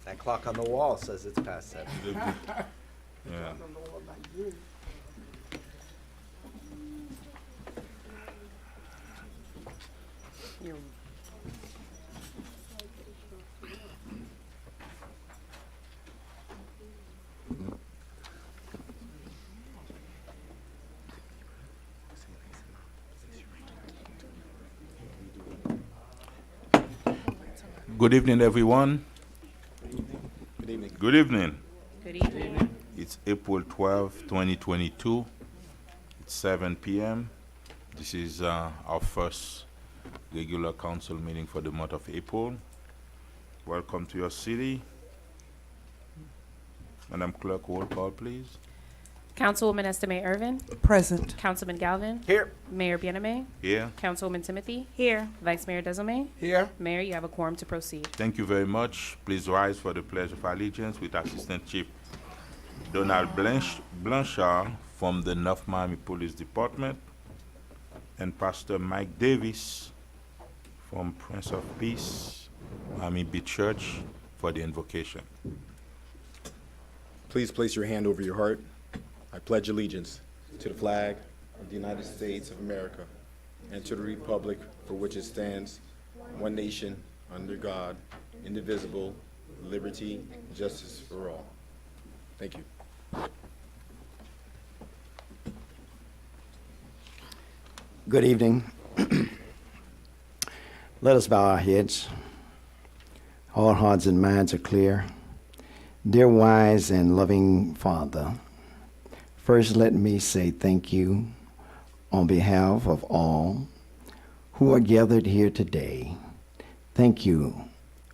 That clock on the wall says it's past 7. Yeah. Good evening, everyone. Good evening. Good evening. Good evening. It's April 12, 2022. It's 7 p.m. This is our first regular council meeting for the month of April. Welcome to your city. Madam Clerk, roll call, please. Councilwoman Estime Irvin. Present. Councilman Galvin. Here. Mayor Bieneme. Here. Councilwoman Timothy. Here. Vice Mayor Desilme. Here. Mayor, you have a quorum to proceed. Thank you very much. Please rise for the Pledge of Allegiance with Assistant Chief Donald Blanchard from the North Miami Police Department and Pastor Mike Davis from Prince of Peace, Miami Beach Church for the invocation. Please place your hand over your heart. I pledge allegiance to the flag of the United States of America and to the republic for which it stands, one nation, under God, indivisible, liberty, and justice for all. Thank you. Good evening. Let us bow our heads. All hearts and minds are clear. Dear wise and loving Father, first let me say thank you on behalf of all who are gathered here today. Thank you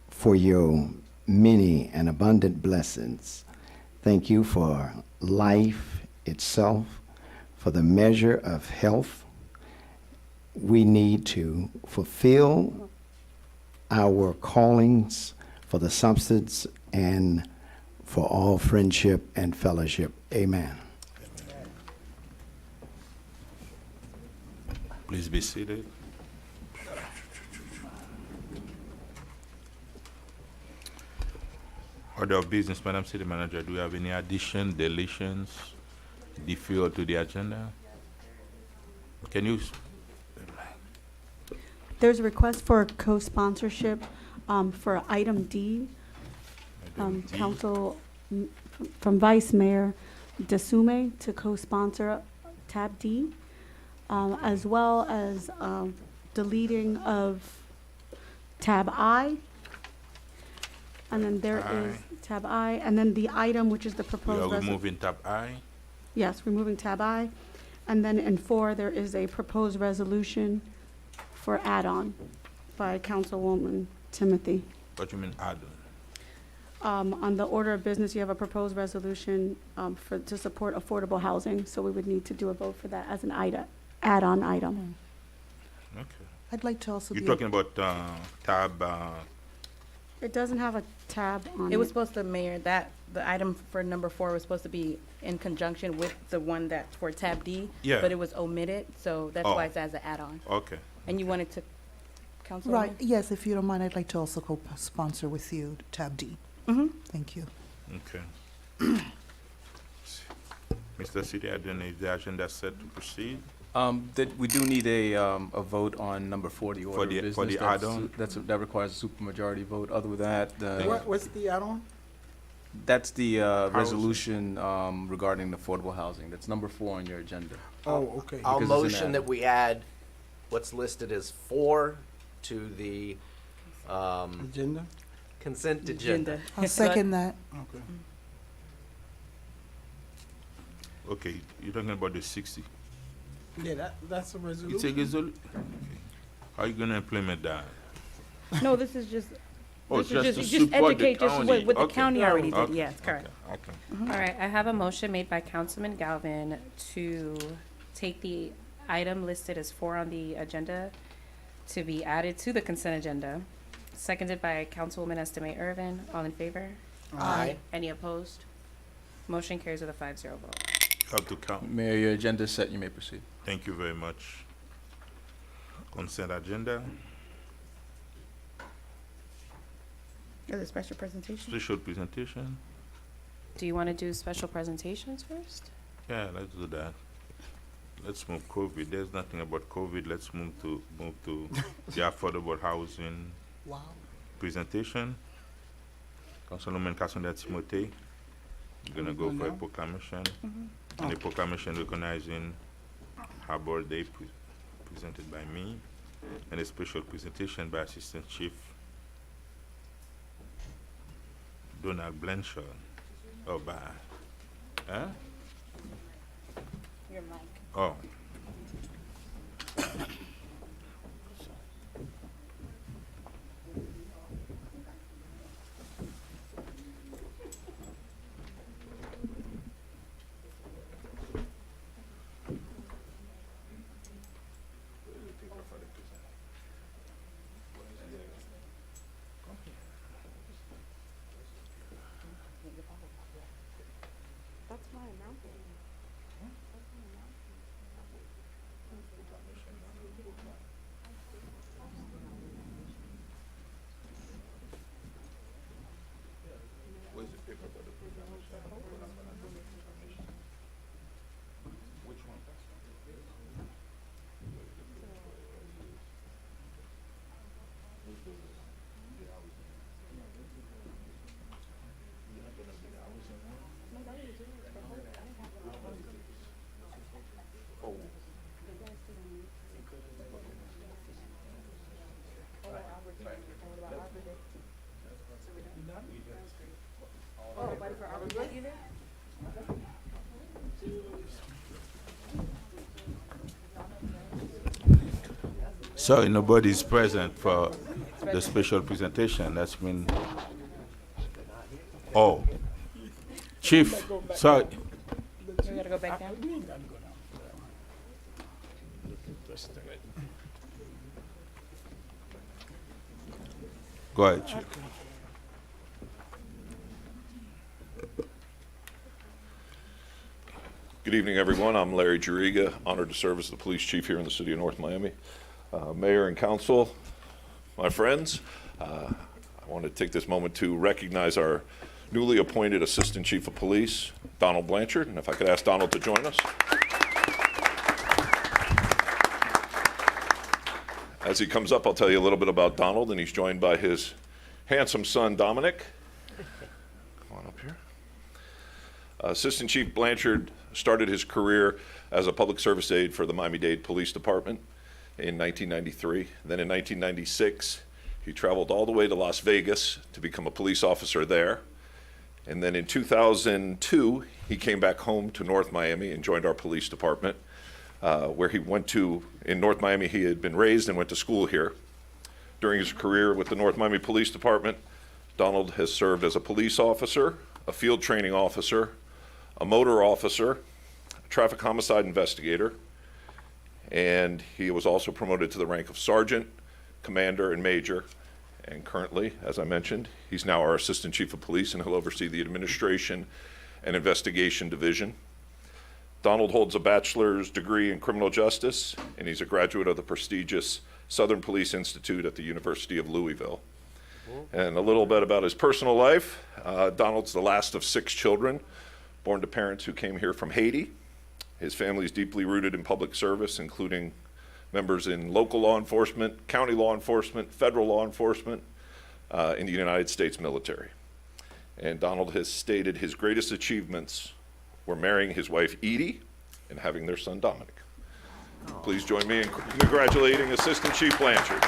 for your many and abundant blessings. Thank you for life itself, for the measure of health we need to fulfill our callings, for the substance, and for all friendship and fellowship. Amen. Please be seated. Order of business, Madam City Manager. Do we have any addition, deletions, defer to the agenda? Can you? There's a request for co-sponsorship for item D. Item D. Council, from Vice Mayor Desume to co-sponsor tab D, as well as deleting of tab I. And then there is tab I, and then the item, which is the We proposed are resolution. removing tab I. Yes, removing tab I. And then in 4, there is a proposed resolution for add-on by Councilwoman Timothy. What you mean add? On the order of business, you have a proposed resolution to support affordable housing, so we would need to do a vote for that as an add-on item. Okay. I'd like to also You're be, talking about tab. It doesn't have a tab on it. It was supposed to, Mayor, that the item for number 4 was supposed to be in conjunction with the one that's for tab D. Yeah. But it was omitted, so that's Oh. why it's as an add-on. Okay. And you wanted to, Councilwoman? right, yes, if you don't mind, I'd like to also co-sponsor with you tab D. Mm-hmm. Thank you. Okay. Mr. City Attorney, is the agenda set to proceed? That we do need a vote on number 4, the order of the- business. for the add-on? That requires a supermajority vote. Other than that, What's the add-on? that's the resolution regarding affordable housing. That's number 4 on your agenda. Oh, okay. I'll Because it's an motion that add-on. we add what's listed as 4 to the Agenda? consent agenda. I'll second that. Okay. Okay, you're talking about the 60. Yeah, that's a It's a resolution. resolution. How are you gonna implement that? No, this is just, Oh, this is just, to just support the educate, just county. what the Okay. county already did, Okay. yes, correct. Okay. All right, I have a motion made by Councilman Galvin to take the item listed as 4 on the agenda to be added to the consent agenda, seconded by Councilwoman Estime Irvin. All in favor? Aye. Any opposed? Motion carries with a 5-0 vote. You have to count. Mayor, your agenda is set. You may proceed. Thank you very much. Consent agenda. Is it special presentation? Special presentation? Do you want to do special presentations first? Yeah, let's do that. Let's move COVID. There's nothing about COVID. Let's move to the affordable housing Wow. presentation. Councilwoman Cassandra Timothée, gonna go for a proclamation. And a proclamation recognizing Harbor Day presented by me, and a special presentation by Assistant Chief Donald Blanchard. Oh, by, huh? Your mic. Oh. Sorry, nobody's present for the special presentation. That's been. Oh, Chief, sorry. We gotta go back down. Go ahead, Chief. Good evening, everyone. I'm Larry Juriga, honored to serve as the police chief here in the city of North Miami. Mayor and council, my friends, I want to take this moment to recognize our newly appointed Assistant Chief of Police, Donald Blanchard, and if I could ask Donald to join us. As he comes up, I'll tell you a little bit about Donald, and he's joined by his handsome son, Dominic. Come on up here. Assistant Chief Blanchard started his career as a public service aide for the Miami-Dade Police Department in 1993. Then in 1996, he traveled all the way to Las Vegas to become a police officer there. And then in 2002, he came back home to North Miami and joined our police department, where he went to, in North Miami, he had been raised and went to school here. During his career with the North Miami Police Department, Donald has served as a police officer, a field training officer, a motor officer, a traffic homicide investigator, and he was also promoted to the rank of sergeant, commander, and major. And currently, as I mentioned, he's now our Assistant Chief of Police, and he'll oversee the Administration and Investigation Division. Donald holds a bachelor's degree in criminal justice, and he's a graduate of the prestigious Southern Police Institute at the University of Louisville. And a little bit about his personal life. Donald's the last of 6 children, born to parents who came here from Haiti. His family is deeply rooted in public service, including members in local law enforcement, county law enforcement, federal law enforcement, in the United States military. And Donald has stated his greatest achievements were marrying his wife Edie and having their son Dominic. Please join me in congratulating Assistant Chief Blanchard.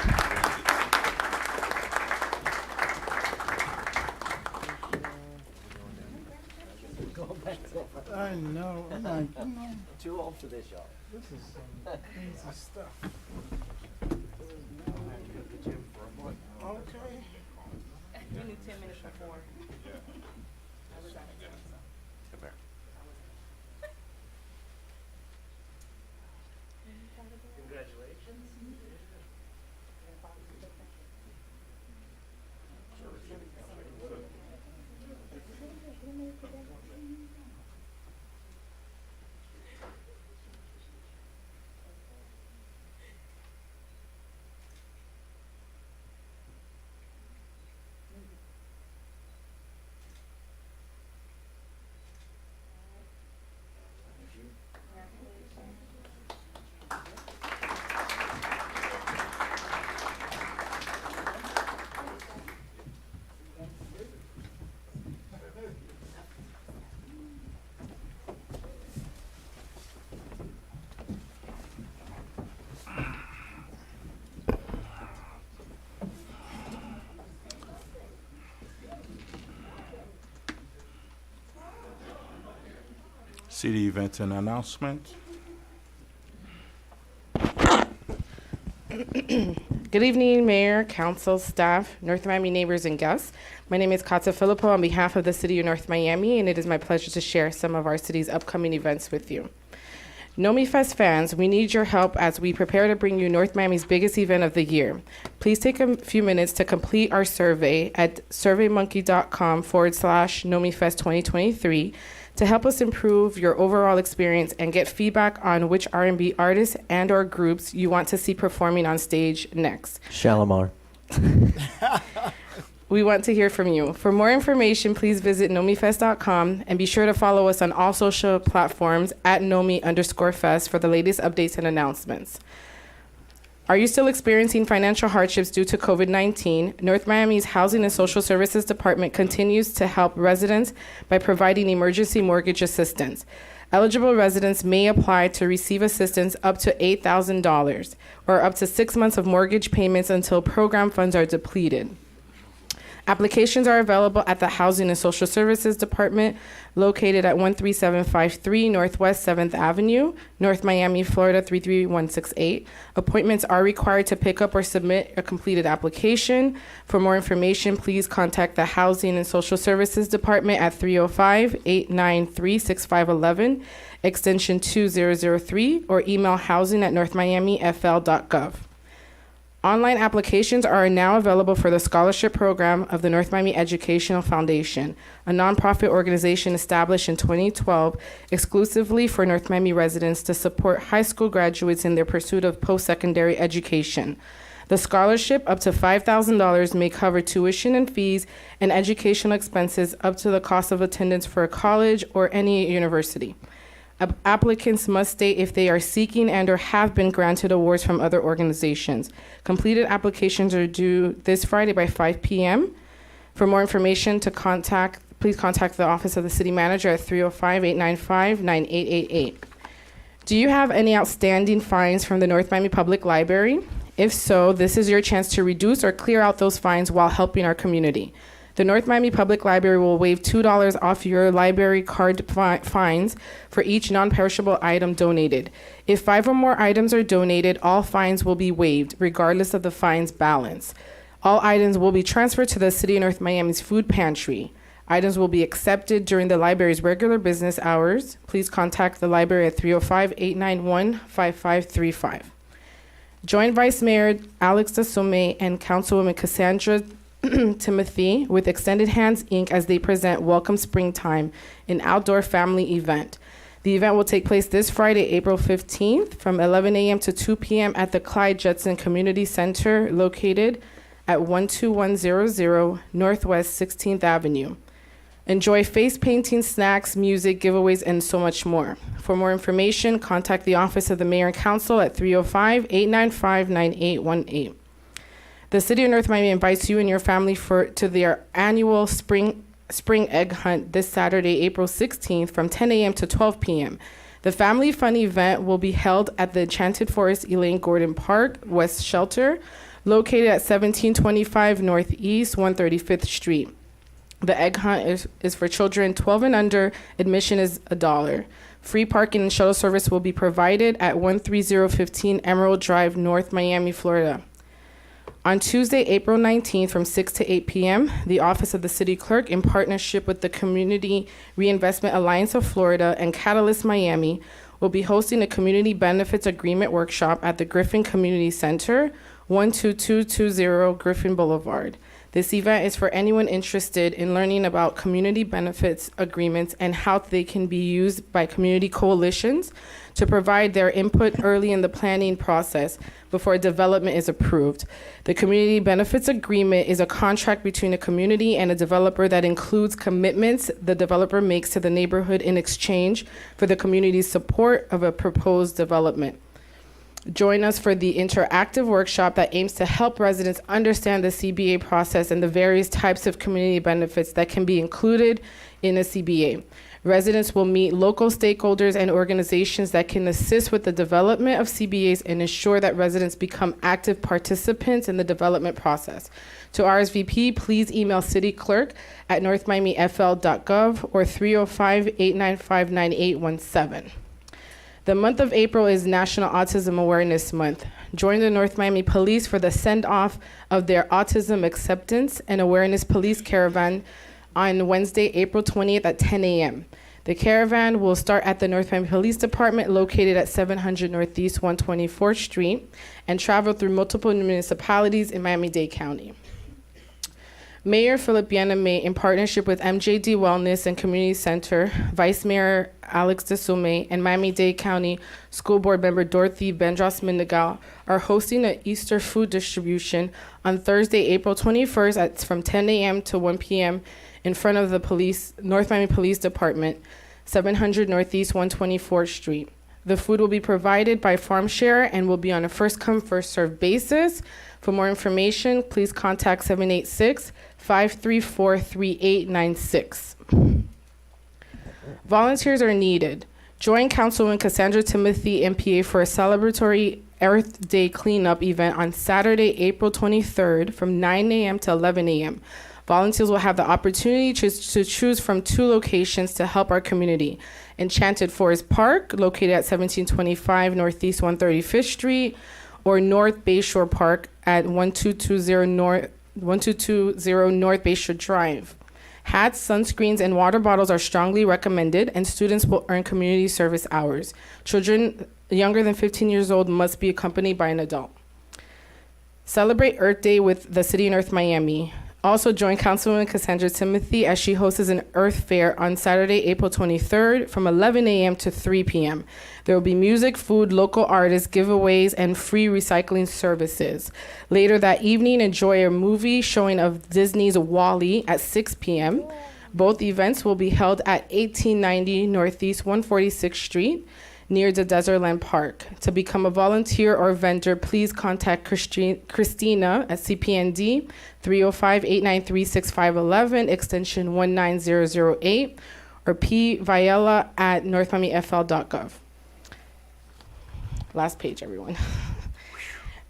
I know, I'm like, Too old for this, y'all. this is some crazy stuff. Okay. You need 10 minutes before. City events and announcements. Good evening, Mayor, Council, staff, North Miami neighbors, and guests. My name is Kata Filippo on behalf of the City of North Miami, and it is my pleasure to share some of our city's upcoming events with you. NomiFest fans, we need your help as we prepare to bring you North Miami's biggest event of the year. Please take a few minutes to complete our survey at surveymonkey.com/NomiFest 2023 to help us improve your overall experience and get feedback on which R&B artists and or groups you want to see performing on stage next. Shalimar. We want to hear from you. For more information, please visit nomifest.com and be sure to follow us on all social platforms at @nomi_fest for the latest updates and announcements. Are you still experiencing financial hardships due to COVID-19? North Miami's Housing and Social Services Department continues to help residents by providing emergency mortgage assistance. Eligible residents may apply to receive assistance up to $8,000 or up to 6 months of mortgage payments until program funds are depleted. Applications are available at the Housing and Social Services Department located at 13753 Northwest 7th Avenue, North Miami, Florida 33168. Appointments are required to pick up or submit a completed application. For more information, please contact the Housing and Social Services Department at 305-893-6511, extension 2003, or email housing@northmiamifl.gov. Online applications are now available for the scholarship program of the North Miami Educational Foundation, a nonprofit organization established in 2012 exclusively for North Miami residents to support high school graduates in their pursuit of post-secondary education. The scholarship, up to $5,000, may cover tuition and fees and educational expenses up to the cost of attendance for a college or any university. Applicants must state if they are seeking and or have been granted awards from other organizations. Completed applications are due this Friday by 5 p.m. For more information, please contact the Office of the City Manager at 305-895-9888. Do you have any outstanding fines from the North Miami Public Library? If so, this is your chance to reduce or clear out those fines while helping our community. The North Miami Public Library will waive $2 off your library card fines for each non-perishable item donated. If 5 or more items are donated, all fines will be waived, regardless of the fine's balance. All items will be transferred to the City of North Miami's food pantry. Items will be accepted during the library's regular business hours. Please contact the library at 305-891-5535. Join Vice Mayor Alex Desume and Councilwoman Cassandra Timothy with Extended Hands, Inc. as they present Welcome Springtime, an outdoor family event. The event will take place this Friday, April 15th from 11 a.m. to 2 p.m. at the Clyde Judson Community Center located at 12100 Northwest 16th Avenue. Enjoy face painting, snacks, music, giveaways, and so much more. For more information, contact the Office of the Mayor and Council at 305-895-9818. The City of North Miami invites you and your family to their annual spring egg hunt this Saturday, April 16th from 10 a.m. to 12 p.m. The family fun event will be held at the Enchanted Forest Elaine Gordon Park West Shelter, located at 1725 Northeast 135th Street. The egg hunt is for children 12 and under. Admission is $1. Free parking and shuttle service will be provided at 13015 Emerald Drive, North Miami, Florida. On Tuesday, April 19th from 6 to 8 p.m., the Office of the City Clerk, in partnership with the Community Reinvestment Alliance of Florida and Catalyst Miami, will be hosting a Community Benefits Agreement Workshop at the Griffin Community Center, 12220 Griffin Boulevard. This event is for anyone interested in learning about community benefits agreements and how they can be used by community coalitions to provide their input early in the planning process before development is approved. The Community Benefits Agreement is a contract between a community and a developer that includes commitments the developer makes to the neighborhood in exchange for the community's support of a proposed development. Join us for the interactive workshop that aims to help residents understand the CBA process and the various types of community benefits that can be included in a CBA. Residents will meet local stakeholders and organizations that can assist with the development of CBAs and ensure that residents become active participants in the development process. To RSVP, please email City Clerk at northmiamifl.gov or 305-895-9817. The month of April is National Autism Awareness Month. Join the North Miami Police for the send-off of their Autism Acceptance and Awareness Police Caravan on Wednesday, April 20th at 10 a.m. The caravan will start at the North Miami Police Department located at 700 Northeast 124th Street and travel through multiple municipalities in Miami-Dade County. Mayor Philip Yaname, in partnership with MJD Wellness and Community Center, Vice Mayor Alex DeSume, and Miami-Dade County School Board member Dorothy Bendros Mendigal, are hosting an Easter food distribution on Thursday, April 21st from 10 a.m. to 1 p.m. in front of the North Miami Police Department, 700 Northeast 124th Street. The food will be provided by Farm Share and will be on a first-come, first-served basis. For more information, please contact 786-534-3896. Volunteers are needed. Join Councilwoman Cassandra Timothy, MPA, for a celebratory Earth Day cleanup event on Saturday, April 23rd from 9 a.m. to 11 a.m. Volunteers will have the opportunity to choose from 2 locations to help our community. Enchanted Forest Park, located at 1725 Northeast 135th Street, or North Bayshore Park at 1220 North Bayshore Drive. Hats, sunscreens, and water bottles are strongly recommended, and students will earn community service hours. Children younger than 15 years old must be accompanied by an adult. Celebrate Earth Day with the City of North Miami. Also join Councilwoman Cassandra Timothy as she hosts an Earth Fair on Saturday, April 23rd from 11 a.m. to 3 p.m. There will be music, food, local artists, giveaways, and free recycling services. Later that evening, enjoy a movie showing of Disney's WALL-E at 6 p.m. Both events will be held at 1890 Northeast 146th Street, near the Desertland Park. To become a volunteer or vendor, please contact Christina at CPND 305-893-6511, extension 19008, or P. Viella at northmiamifl.gov. Last page, everyone.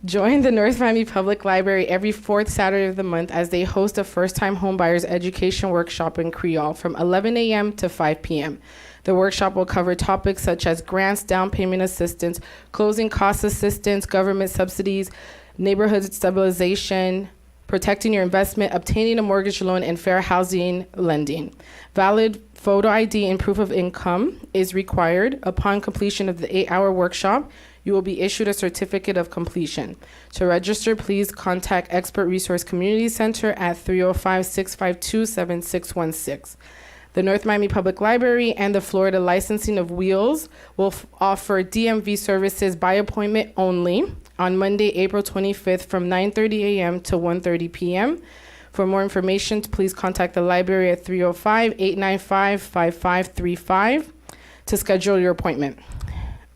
Join the North Miami Public Library every 4th Saturday of the month as they host a first-time homebuyers education workshop in Creole from 11 a.m. to 5 p.m. The workshop will cover topics such as grants, down payment assistance, closing cost assistance, government subsidies, neighborhood stabilization, protecting your investment, obtaining a mortgage loan, and fair housing lending. Valid photo ID and proof of income is required. Upon completion of the 8-hour workshop, you will be issued a certificate of completion. To register, please contact Expert Resource Community Center at 305-652-7616. The North Miami Public Library and the Florida Licensing of Wheels will offer DMV services by appointment only on Monday, April 25th from 9:30 a.m. to 1:30 p.m. For more information, please contact the library at 305-895-5535 to schedule your appointment.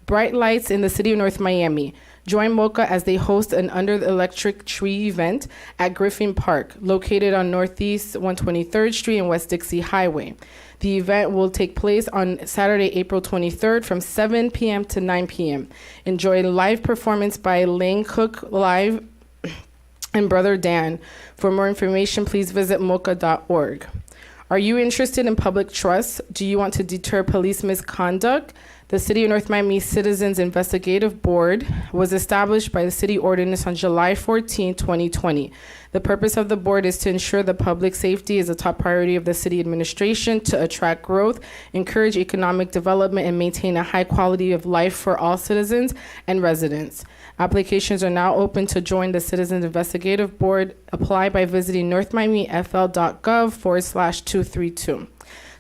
Bright Lights in the City of North Miami. Join MOCA as they host an Under the Electric Tree event at Griffin Park, located on Northeast 123rd Street and West Dixie Highway. The event will take place on Saturday, April 23rd from 7 p.m. to 9 p.m. Enjoy a live performance by Lane Cook Live and Brother Dan. For more information, please visit moca.org. Are you interested in public trust? Do you want to deter police misconduct? The City of North Miami Citizens Investigative Board was established by the city ordinance on July 14, 2020. The purpose of the board is to ensure the public safety is a top priority of the city administration, to attract growth, encourage economic development, and maintain a high quality of life for all citizens and residents. Applications are now open to join the Citizens Investigative Board. Apply by visiting northmiamifl.gov/232.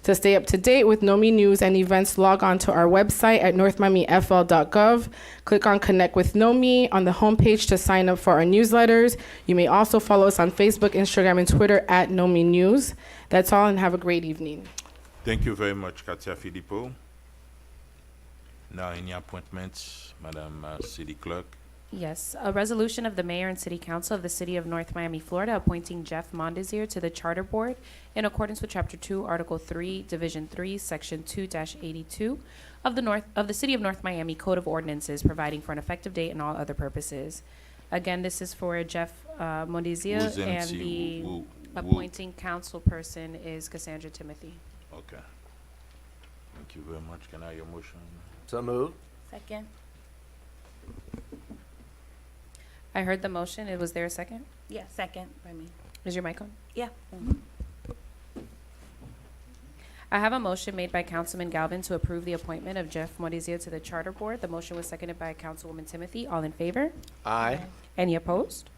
To stay up to date with NOMI news and events, log on to our website at northmiamifl.gov. Click on Connect with NOMI on the homepage to sign up for our newsletters. You may also follow us on Facebook, Instagram, and Twitter at NOMI News. That's all, and have a great evening. Thank you very much, Katia Filippo. Now, any appointments, Madam City Clerk? Yes, a resolution of the mayor and city council of the city of North Miami, Florida, appointing Jeff Mondesier to the charter board in accordance with chapter 2, article 3, division 3, section 2-82 of the city of North Miami Code of Ordinances, providing for an effective date and all other purposes. Again, this is for Jeff Mondesier, Who's and MC? the Who- appointing council person is Cassandra Timothy. Okay. Thank you very much. Can I have your motion? So moved. Second. I heard the motion. Was there a second? Yeah, second by me. Is your mic on? Yeah. I have a motion made by Councilman Galvin to approve the appointment of Jeff Maurizio to the Charter Board. The motion was seconded by Councilwoman Timothy. All in favor? Aye. Any opposed?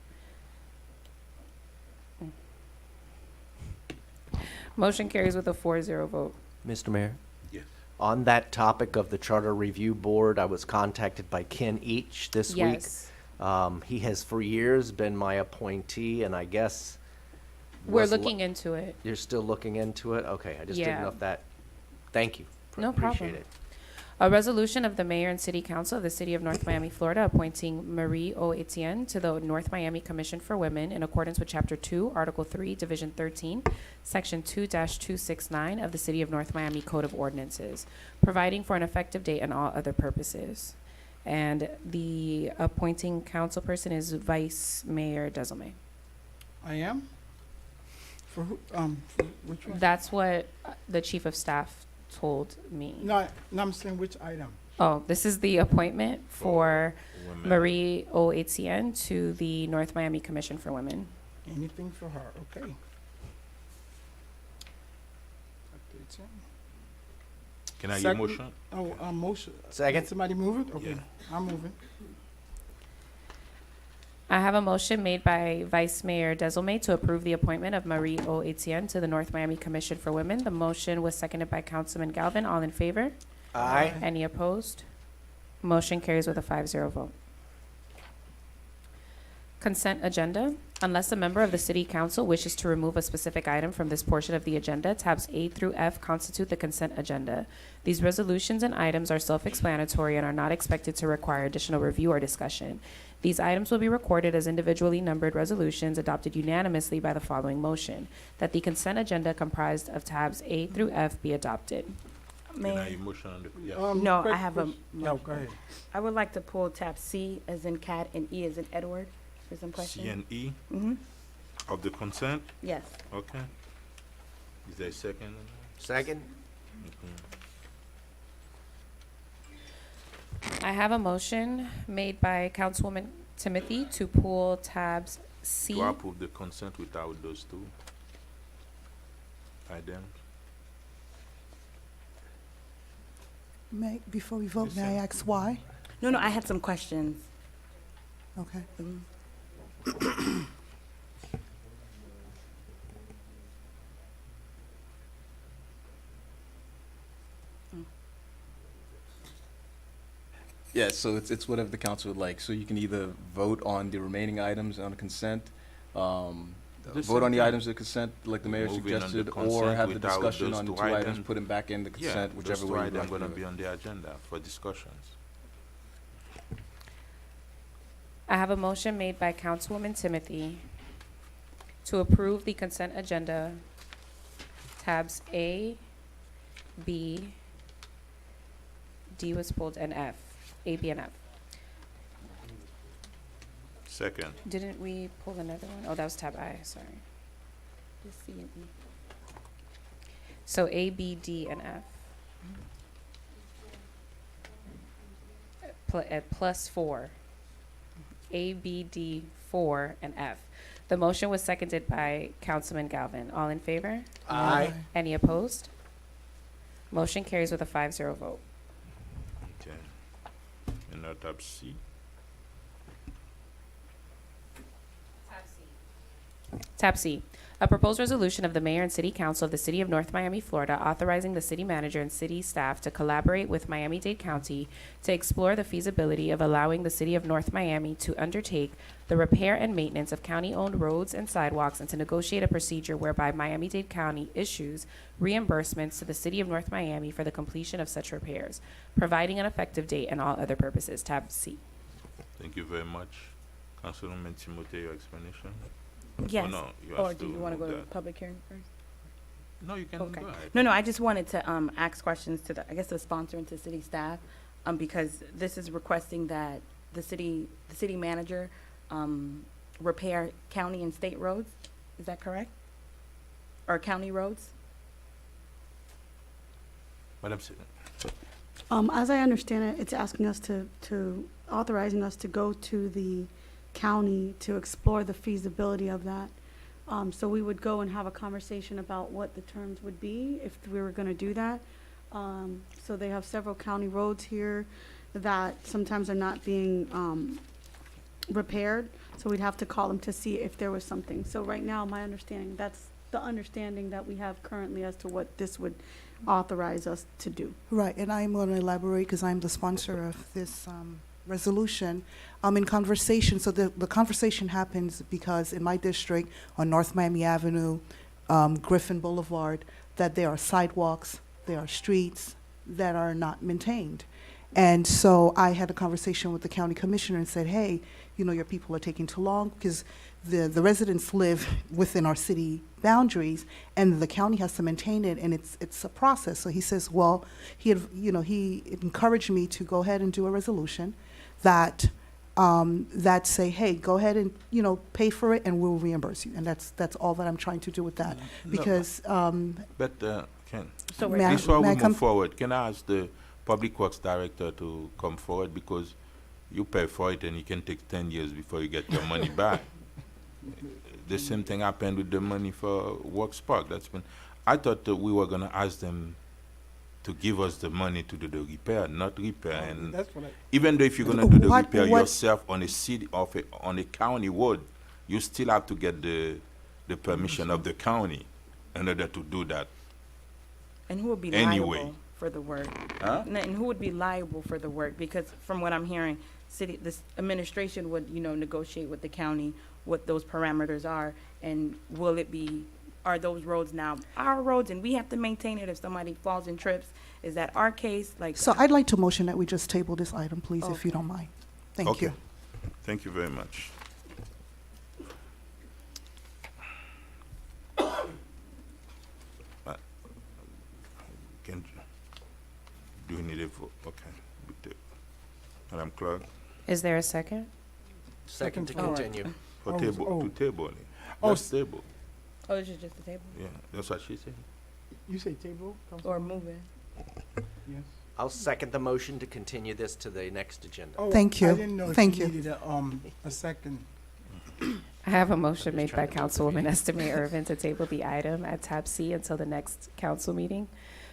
Motion carries with a 4-0 vote. Mr. Mayor, Yes. on that topic of the Charter Review Board, I was contacted by Ken Each this week. Yes. He has for years been my appointee, and I guess We're was looking into it. You're still looking into it? Okay, I just Yeah. didn't know if that, thank you. No problem. Appreciate it. A resolution of the mayor and city council of the city of North Miami, Florida, appointing Marie O. Etienne to the North Miami Commission for Women in accordance with Chapter 2, Article 3, Division 13, Section 2-269 of the city of North Miami Code of Ordinances, providing for an effective date and all other purposes. And the appointing council person is Vice Mayor Desilme. I am? For who, for which one? That's what the chief of staff told me. No, I'm saying which item? Oh, this is the appointment for Women. Marie O. Etienne to the North Miami Commission for Women. Anything for her, okay. Can I have your Second. motion? Oh, motion. Second. Somebody move it? Okay, Yeah. I'm moving. I have a motion made by Vice Mayor Desilme to approve the appointment of Marie O. Etienne to the North Miami Commission for Women. The motion was seconded by Councilman Galvin. All in favor? Aye. Any opposed? Motion carries with a 5-0 vote. Consent agenda. Unless a member of the city council wishes to remove a specific item from this portion of the agenda, tabs A through F constitute the consent agenda. These resolutions and items are self-explanatory and are not expected to require additional review or discussion. These items will be recorded as individually numbered resolutions adopted unanimously by the following motion: that the consent agenda comprised of tabs A through F be adopted. Can I have Mayor, your motion on the, yeah. No, quick I have a question. No, go ahead. I would like to pull tab C as in cat and E as in Edward for some C questions. and E Mm-hmm, of the consent? yes. Okay. Is there a second? Second? I have a motion made by Councilwoman Timothy to pull tabs C. Do I approve the consent without those two items? Before we vote, may I Consent. ask why? No, I had some questions. Okay. Mhm. Yeah, so it's whatever the council would like. So you can either vote on the remaining items on consent, The vote on the same items of consent, like the mayor Moving on the suggested, or consent have the without discussion those on the two two items, items. put them back in the Yeah, consent, whichever those two way you'd items like to gonna do be it. on the agenda for discussions. I have a motion made by Councilwoman Timothy to approve the consent agenda, tabs A, B, D was pulled, and F, A, B, and F. Second. Didn't we pull another one? Oh, that was tab I, sorry. Just C and E. So A, B, D, and F. At plus 4. A, B, D, 4, and F. The motion was seconded by Councilman Galvin. All in favor? Aye. Any opposed? Motion carries with a 5-0 vote. Okay. And now tab C. Tab C, a proposed resolution of the mayor and city council of the city of North Miami, Florida, authorizing the city manager and city staff to collaborate with Miami-Dade County to explore the feasibility of allowing the city of North Miami to undertake the repair and maintenance of county-owned roads and sidewalks, and to negotiate a procedure whereby Miami-Dade County issues reimbursements to the city of North Miami for the completion of such repairs, providing an effective date and all other purposes. Tab C. Thank you very much. Councilwoman Timothy, your explanation? Yes. no, you Or have do to you want to go move to that. public hearing first? No, you can Okay. go ahead. No, I just wanted to ask questions to the, I guess, the sponsor and to city staff, because this is requesting that the city manager repair county and state roads. Is that correct? Or county roads? Madam City. As I understand it, it's asking us to authorizing us to go to the county to explore the feasibility of that. So we would go and have a conversation about what the terms would be if we were gonna do that. So they have several county roads here that sometimes are not being, repaired. So we'd have to call them to see if there was something. So right now, my understanding, that's the understanding that we have currently as to what this would authorize us to do. Right, and I'm going to elaborate because I'm the sponsor of this resolution. I'm in conversation, so the conversation happens because in my district on North Miami Avenue, Griffin Boulevard, that there are sidewalks, there are streets that are not maintained. And so I had a conversation with the county commissioner and said, hey, you know, your people are taking too long because the residents live within our city boundaries and the county has to maintain it, and it's a process. So he says, well, he encouraged me to go ahead and do a resolution that that say, hey, go ahead and, you know, pay for it and we'll reimburse you. And that's all that I'm trying to do with that. Because But, Ken, So May I- before may we I come- move forward, can I ask the Public Works Director to come forward? Because you pay for it and it can take 10 years before you get your money back. The same thing happened with the money for Works Park. I thought that we were gonna ask them to give us the money to do the repair, not repair. And That's what I, even though if you're gonna do the What- repair what- yourself on a city, on a county road, you still have to get the permission of the county in order to do that. And who would be Anyway. liable for the work? Huh? And who would be liable for the work? Because from what I'm hearing, this administration would, you know, negotiate with the county what those parameters are, and are those roads now our roads and we have to maintain it if somebody falls and trips? Is that our case? Like, so I'd like to motion that we just table this item, please, if you Okay. don't mind. Thank Okay. you. Thank you very much. Do you need a vote? Okay. Madam Clerk, Is there a second? Second to Second. All right. continue. for Oh, table, oh. to table it. Oh, Let's table. oh, this is just the table? Yeah, that's what she said. you say table? Council? Or move it? Yes. I'll second the motion to continue this to the next agenda. Oh, Thank I you. didn't know if Thank you you. needed a second. I have a motion made by trying to do Councilwoman Estimate Irvin to table the item at tab C until the next council meeting.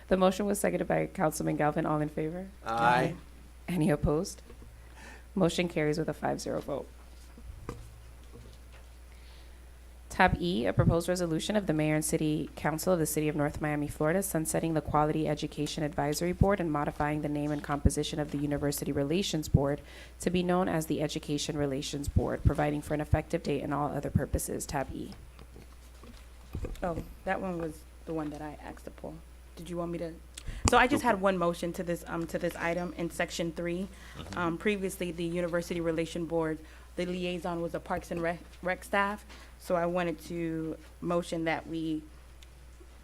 The motion was seconded by Councilman Galvin. All in favor? Aye. Any opposed? Motion carries with a 5-0 vote. Tab E, a proposed resolution of the Mayor and City Council of the City of North Miami, Florida, sunsetting the Quality Education Advisory Board and modifying the name and composition of the University Relations Board to be known as the Education Relations Board, providing for an effective date and all other purposes. Tab E. Oh, that one was the one that I asked to pull. Did you want me to? So I just had one motion to this item in section 3. Previously, the University Relation Board, the liaison was a Parks and Rec staff. So I wanted to motion that we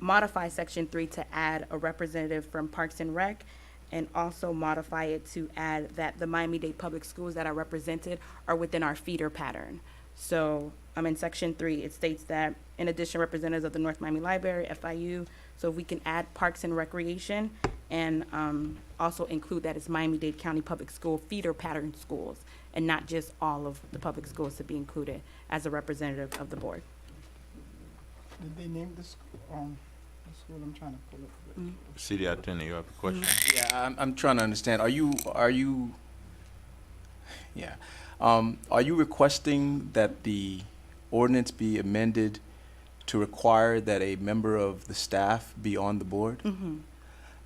modify section 3 to add a representative from Parks and Rec, and also modify it to add that the Miami-Dade Public Schools that are represented are within our feeder pattern. So in section 3, it states that in addition, representatives of the North Miami Library, FIU, so we can add Parks and Recreation, and also include that it's Miami-Dade County Public School feeder pattern schools, and not just all of the public schools to be included as a representative of the board. Did they name the school? The school I'm trying to pull up. City Attorney, you have a question? Yeah, I'm trying to understand. Are you requesting that the ordinance be amended to require that a member of the staff be on the board?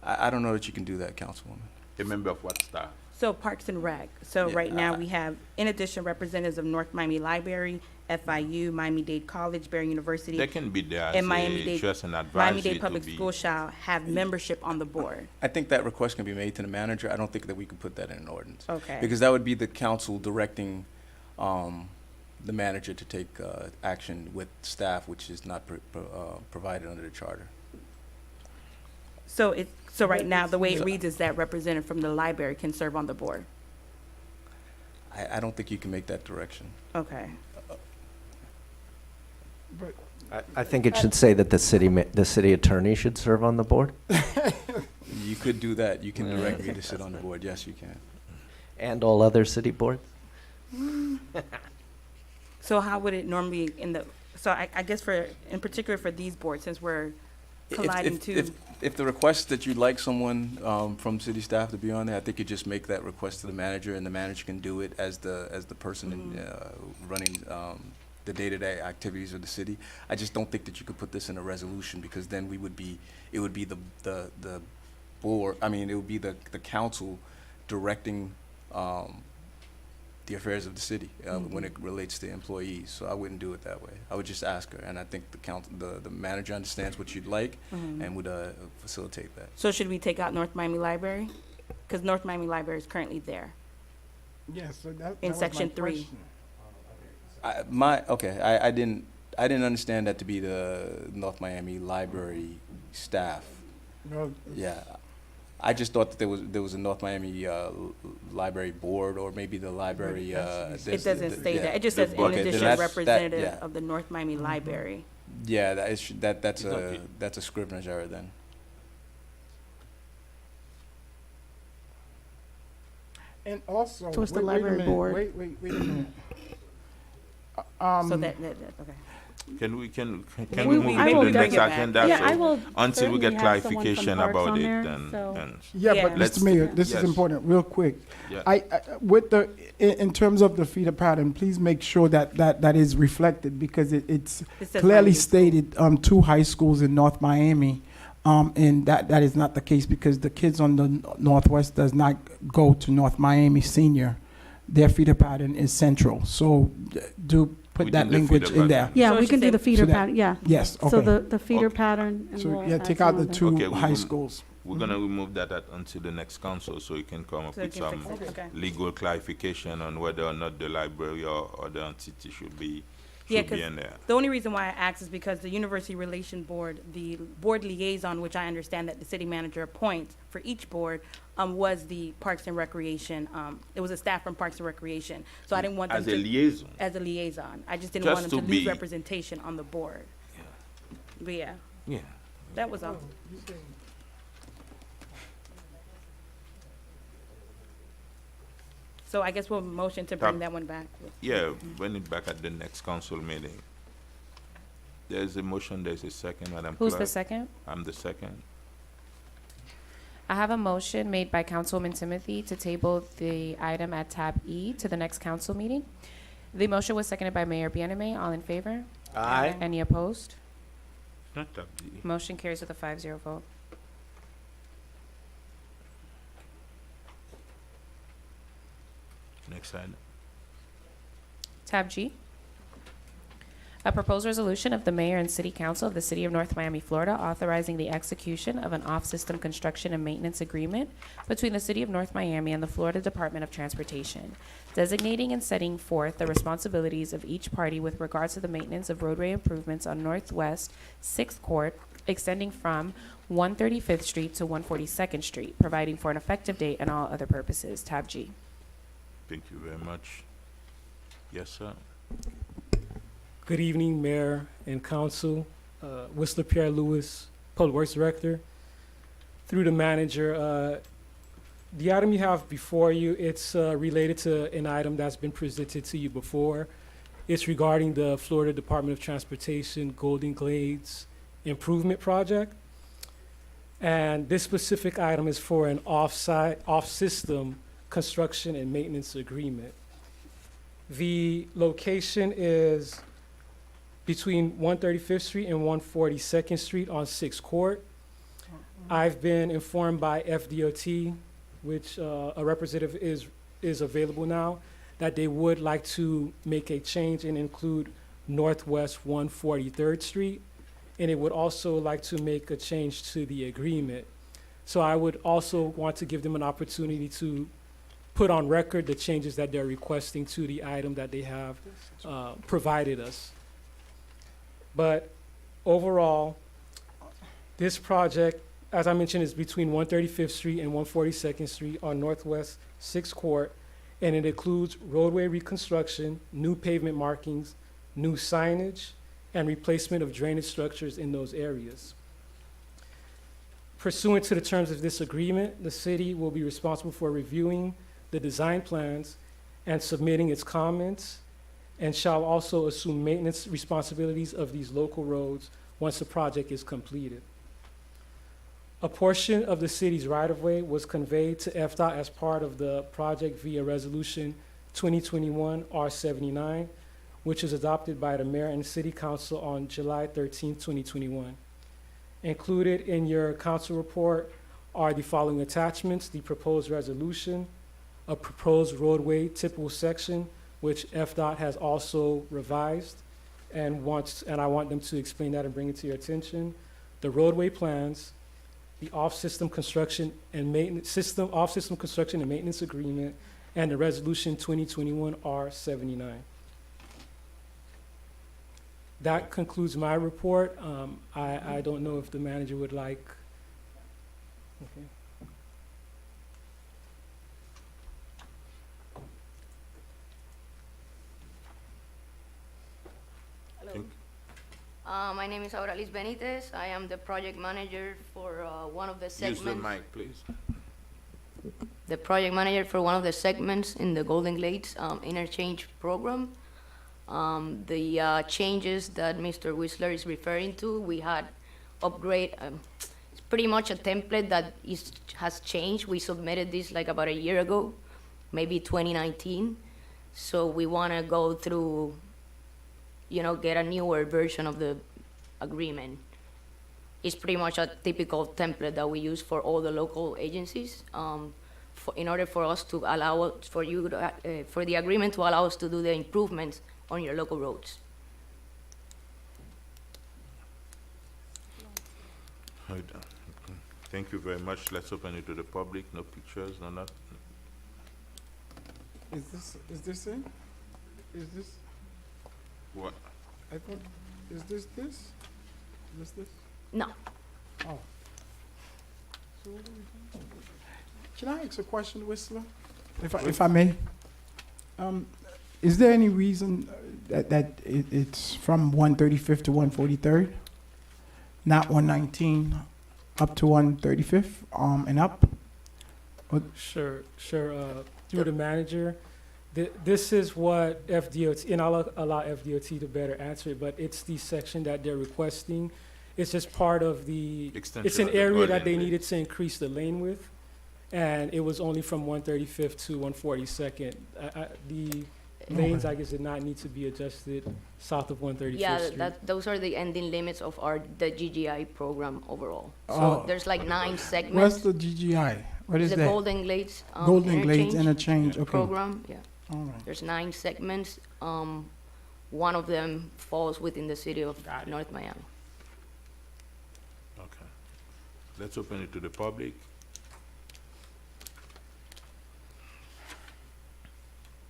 I don't know that you can do that, Councilwoman. A member of what staff? So Parks and Rec. So Yeah, right now we have, in addition, representatives of North Miami Library, FIU, Miami-Dade College, Bear University, They can be there as and Miami-Dade, just an advisory Miami-Dade to Public be- Schools shall have membership on the board. I think that request can be made to the manager. I don't think that we could put that in an ordinance. Okay. Because that would be the council directing the manager to take action with staff, which is not provided under the charter. So right now, the way it reads is that representative from the library can serve on the board. I don't think you can make that direction. Okay. But I think it should say that the city attorney should serve on the board, You could do that. You can direct me to sit on the board. Yes, you can. and all other city boards. So how would it normally so I guess in particular for these boards, since we're colliding If the request that you'd like someone from city staff to be on there, I think you just make that request to the manager, and the manager can do it as the person running the day-to-day activities of the city. I just don't think that you could put this in a resolution, because then it would be the board, I mean, it would be the council directing the affairs of the city when it relates to employees. So I wouldn't do it that way. I would just ask her, and I think the manager understands what you'd like and would facilitate that. So should we take out North Miami Library? Because North Miami Library is currently there. yes, so that In was section my 3. question. I didn't understand that to be the North Miami Library staff. No, Yeah, I just thought that there was a North Miami Library board, or maybe the library. It doesn't say that. It just The says in bucket. addition Then that's- representative yeah. of the North Miami Library. Yeah, that's It's okay. that's a Scrivener's error then. and also. So it's the wait a library minute, board. Wait a minute. So that okay. Can we We- move I it will to the bring next it back. agenda? Yeah, so I will until we get certainly have someone from clarification Parks about on it, there, then, so- then Yeah, Yeah. but Let's- Mr. Mayor, this yes. is important, real quick. yeah. I with in terms of the feeder pattern, please make sure that is reflected, because it's It says clearly Miami. stated 2 high schools in North Miami, and that is not the case, because the kids on the Northwest does not go to North Miami Senior. Their feeder pattern is Central. So do put Within that the language feeder in there. pattern. Yeah, So it we should can do say- the feeder So that- pattern, yeah. Yes, okay. So the feeder Okay. pattern, and So we'll yeah, add take some out the on there. 2 Okay, we high will- schools. We're gonna remove that until the next council, so you can come up So with it can some fix it. Okay. legal clarification on whether or not the library or the entity should be Yeah, 'cause in there. the only reason why I asked is because the University Relation Board, the board liaison, which I understand that the city manager appoints for each board, was the Parks and Recreation. It was a staff from Parks and Recreation. So I didn't want them As to. a liaison. As a liaison. I just didn't Just want them to to lose be- representation on the board. But yeah, Yeah. that was all. So I guess we'll motion to bring Tab- that one back. Yeah, bring it back at the next council meeting. There's a motion, there's a second, Madam Clerk. Who's the second? I'm the second. I have a motion made by Councilwoman Timothy to table the item at tab E to the next council meeting. The motion was seconded by Mayor Bienemay. All in favor? Aye. Any opposed? Not tab D. Motion carries with a 5-0 vote. Next item. Tab G. A proposed resolution of the mayor and city council of the city of North Miami, Florida, authorizing the execution of an off-system construction and maintenance agreement between the city of North Miami and the Florida Department of Transportation, designating and setting forth the responsibilities of each party with regards to the maintenance of roadway improvements on Northwest 6th Court, extending from 135th Street to 142nd Street, providing for an effective date and all other purposes. Tab G. Thank you very much. Yes, sir. Good evening, Mayor and Council. Whistler Pierre Lewis, Public Works Director. Through the manager, the item you have before you, it's related to an item that's been presented to you before. It's regarding the Florida Department of Transportation Golden Glades Improvement Project. And this specific item is for an off-system construction and maintenance agreement. The location is between 135th Street and 142nd Street on 6th Court. I've been informed by FDOT, which a representative is available now, that they would like to make a change and include Northwest 143rd Street, and it would also like to make a change to the agreement. So I would also want to give them an opportunity to put on record the changes that they're requesting to the item that they have provided us. But overall, this project, as I mentioned, is between 135th Street and 142nd Street on Northwest 6th Court, and it includes roadway reconstruction, new pavement markings, new signage, and replacement of drainage structures in those areas. Pursuant to the terms of this agreement, the city will be responsible for reviewing the design plans and submitting its comments, and shall also assume maintenance responsibilities of these local roads once the project is completed. A portion of the city's right-of-way was conveyed to FDOT as part of the project via Resolution 2021 R79, which was adopted by the mayor and city council on July 13, 2021. Included in your council report are the following attachments: the proposed resolution, a proposed roadway typical section, which FDOT has also revised and I want them to explain that and bring it to your attention, the roadway plans, the off-system construction and maintenance agreement, and the resolution 2021 R79. That concludes my report. I don't know if the manager would like. Okay. Thank- My name is Auralis Benitez. I am the project manager for one of the segments. Use the mic, please. The project manager for one of the segments in the Golden Glades interchange program. The changes that Mr. Whistler is referring to, we had upgrade. It's pretty much a template that has changed. We submitted this like about a year ago, maybe 2019. So we want to go through, get a newer version of the agreement. It's pretty much a typical template that we use for all the local agencies. In order for us to allow for the agreement to allow us to do the improvements on your local roads. Right. Thank you very much. Let's open it to the public. No pictures, no nothing. Is this it? Is this, What? I thought, is this? Is this? No. Oh. So what are we doing? Can I ask a question, Whistler? If I may? Is there any reason that it's from 135th to 143rd? Not 119 up to 135th, and up? Sure. Through the manager, this is what FDOT, and I'll allow FDOT to better answer it, but it's the section that they're requesting. It's just part of the, Extension it's an of the area that they Golden needed to increase the lane width, and it was only from 135th to 142nd. The lanes, I guess, did not need to be adjusted south of 135th Yeah, Street. those are the ending limits of the GGI program overall. So Oh. there's like 9 What's segments. the GGI? What is The that? Golden Glades Golden Glades Interchange, okay. program. Yeah, All right. there's 9 segments. One of them falls within the city of North Miami. Okay. Let's open it to the public.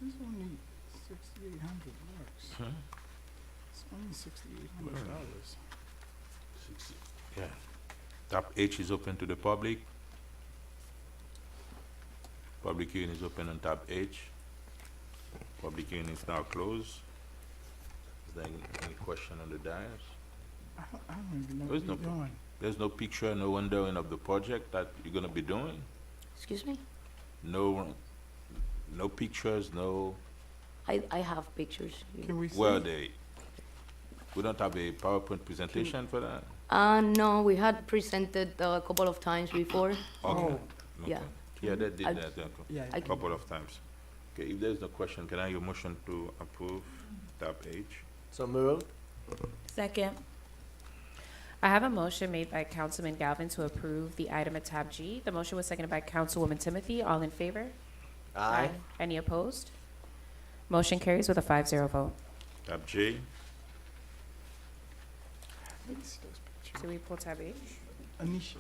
It's only $6,800. Huh? It's only $6,800. Yeah. Tab H is open to the public. Public hearing is open on tab H. Public hearing is now closed. Is there any question on the dais? I don't even know There's what you're no- doing. There's no picture, no wondering of the project that you're gonna be doing? Excuse me? No pictures, no, I have pictures. Can we see? well, we don't have a PowerPoint presentation for that? No, we had presented a couple of times before. Okay. Oh. Yeah. Okay. Yeah, they did I- that Yeah. a couple of times. Okay, if there's no question, can I have a motion to approve tab H? So moved. Second. I have a motion made by Councilman Galvin to approve the item at tab G. The motion was seconded by Councilwoman Timothy. All in favor? Aye. Any opposed? Motion carries with a 5-0 vote. Tab J, Should we pull tab H? Anisha.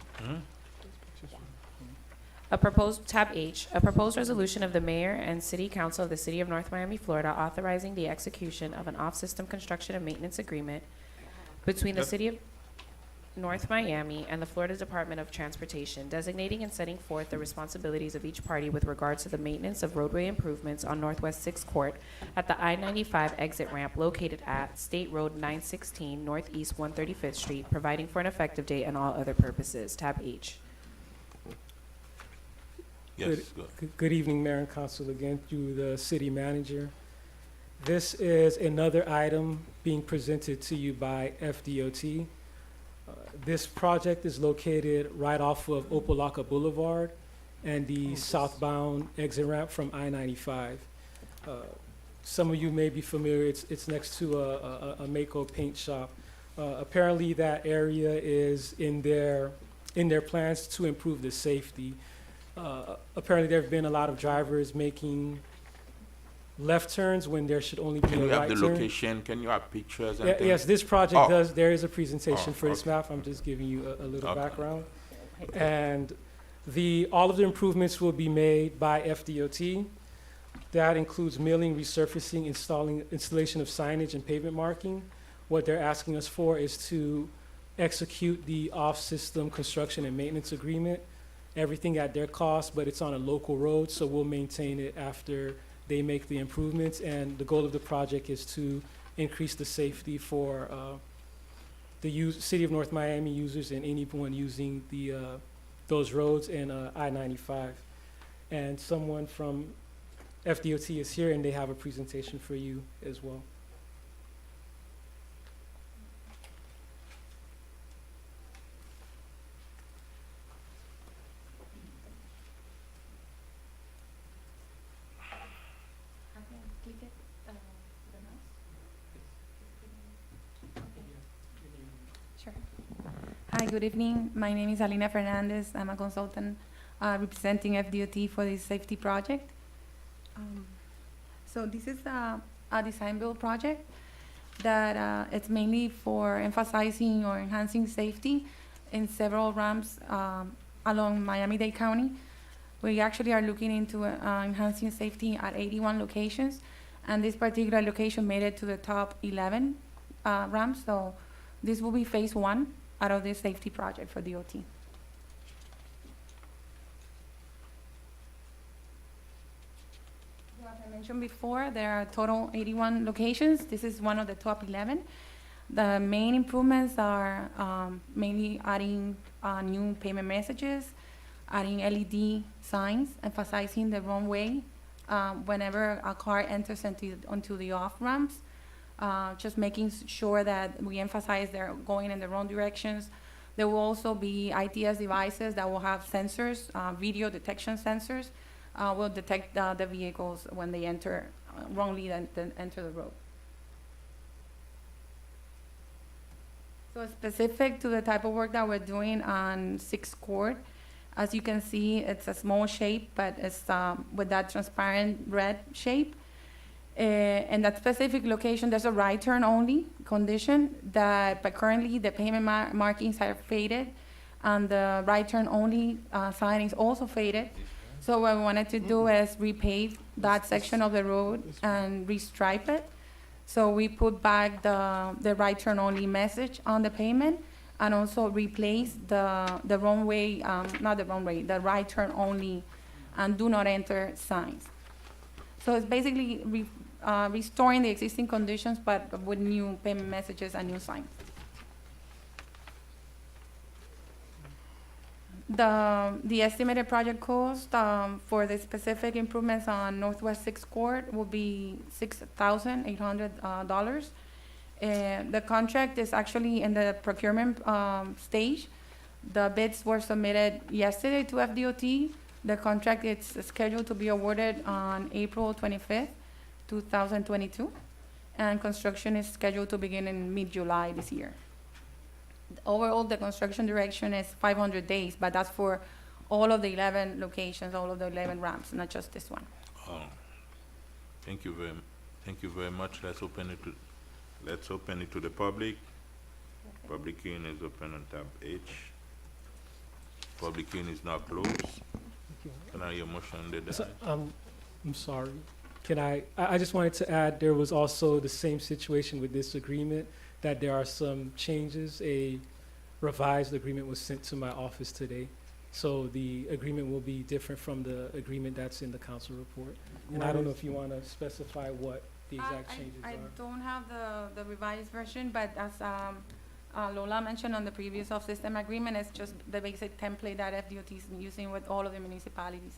Tab H, a proposed resolution of the mayor and city council of the city of North Miami, Florida, authorizing the execution of an off-system construction and maintenance agreement between the city of North Miami and the Florida Department of Transportation, designating and setting forth the responsibilities of each party with regards to the maintenance of roadway improvements on Northwest 6th Court at the I-95 exit ramp located at State Road 916 Northeast 135th Street, providing for an effective date and all other purposes. Tab H. Yes, Good evening, Mayor and Council, again through the city manager. This is another item being presented to you by FDOT. This project is located right off of Opelika Boulevard and the southbound exit ramp from I-95. Some of you may be familiar, it's next to a Mako paint shop. Apparently that area is in their plans to improve the safety. Apparently there have been a lot of drivers making left turns when there should only be can a you right have the turn. location? Can you have pictures and Yeah, things? yes, this project Oh. there is a presentation for this okay. map. I'm just giving you a little Okay. background. And all of the improvements will be made by FDOT. That includes milling, resurfacing, installation of signage and pavement marking. What they're asking us for is to execute the off-system construction and maintenance agreement, everything at their cost, but it's on a local road, so we'll maintain it after they make the improvements. And the goal of the project is to increase the safety for the City of North Miami users and anyone using those roads and I-95. And someone from FDOT is here, and they have a presentation for you as well. Sure. Hi, good evening. My name is Alina Fernandez. I'm a consultant representing FDOT for this safety project. So this is a design build project that it's mainly for emphasizing or enhancing safety in several ramps along Miami-Dade County. We actually are looking into enhancing safety at 81 locations, and this particular location made it to the top 11 ramps. So this will be phase 1 out of this safety project for DOT. As I mentioned before, there are total 81 locations. This is one of the top 11. The main improvements are mainly adding new payment messages, adding LED signs, emphasizing the wrong way whenever a car enters onto the off ramps. Just making sure that we emphasize they're going in the wrong directions. There will also be ITS devices that will have sensors, video detection sensors, will detect the vehicles when they enter wrongly, then enter the road. So specific to the type of work that we're doing on 6th Court, as you can see, it's a small shape, but it's with that transparent red shape. In that specific location, there's a right turn only condition but currently the pavement markings are faded and the right turn only sign is also faded. So what we wanted to do is repave that section of the road and restripe it. So we put back the right turn only message on the pavement and also replace the wrong way, not the wrong way, the right turn only and do not enter signs. So it's basically restoring the existing conditions, but with new payment messages and new signs. The estimated project cost for the specific improvements on Northwest 6th Court will be $6,800. The contract is actually in the procurement stage. The bids were submitted yesterday to FDOT. The contract is scheduled to be awarded on April 25th, 2022, and construction is scheduled to begin in mid-July this year. Overall, the construction duration is 500 days, but that's for all of the 11 locations, all of the 11 ramps, not just this one. Thank you very much. Let's open it to the public. Public hearing is open on tab H. Public hearing is now closed. Can I hear a motion on the So, dais? I'm sorry. Can I just wanted to add, there was also the same situation with this agreement, that there are some changes. A revised agreement was sent to my office today. So the agreement will be different from the agreement that's in the council report. And I don't know if you want to specify what the exact changes I are. don't have the revised version, but as Lola mentioned on the previous off-system agreement, it's just the basic template that FDOT is using with all of the municipalities.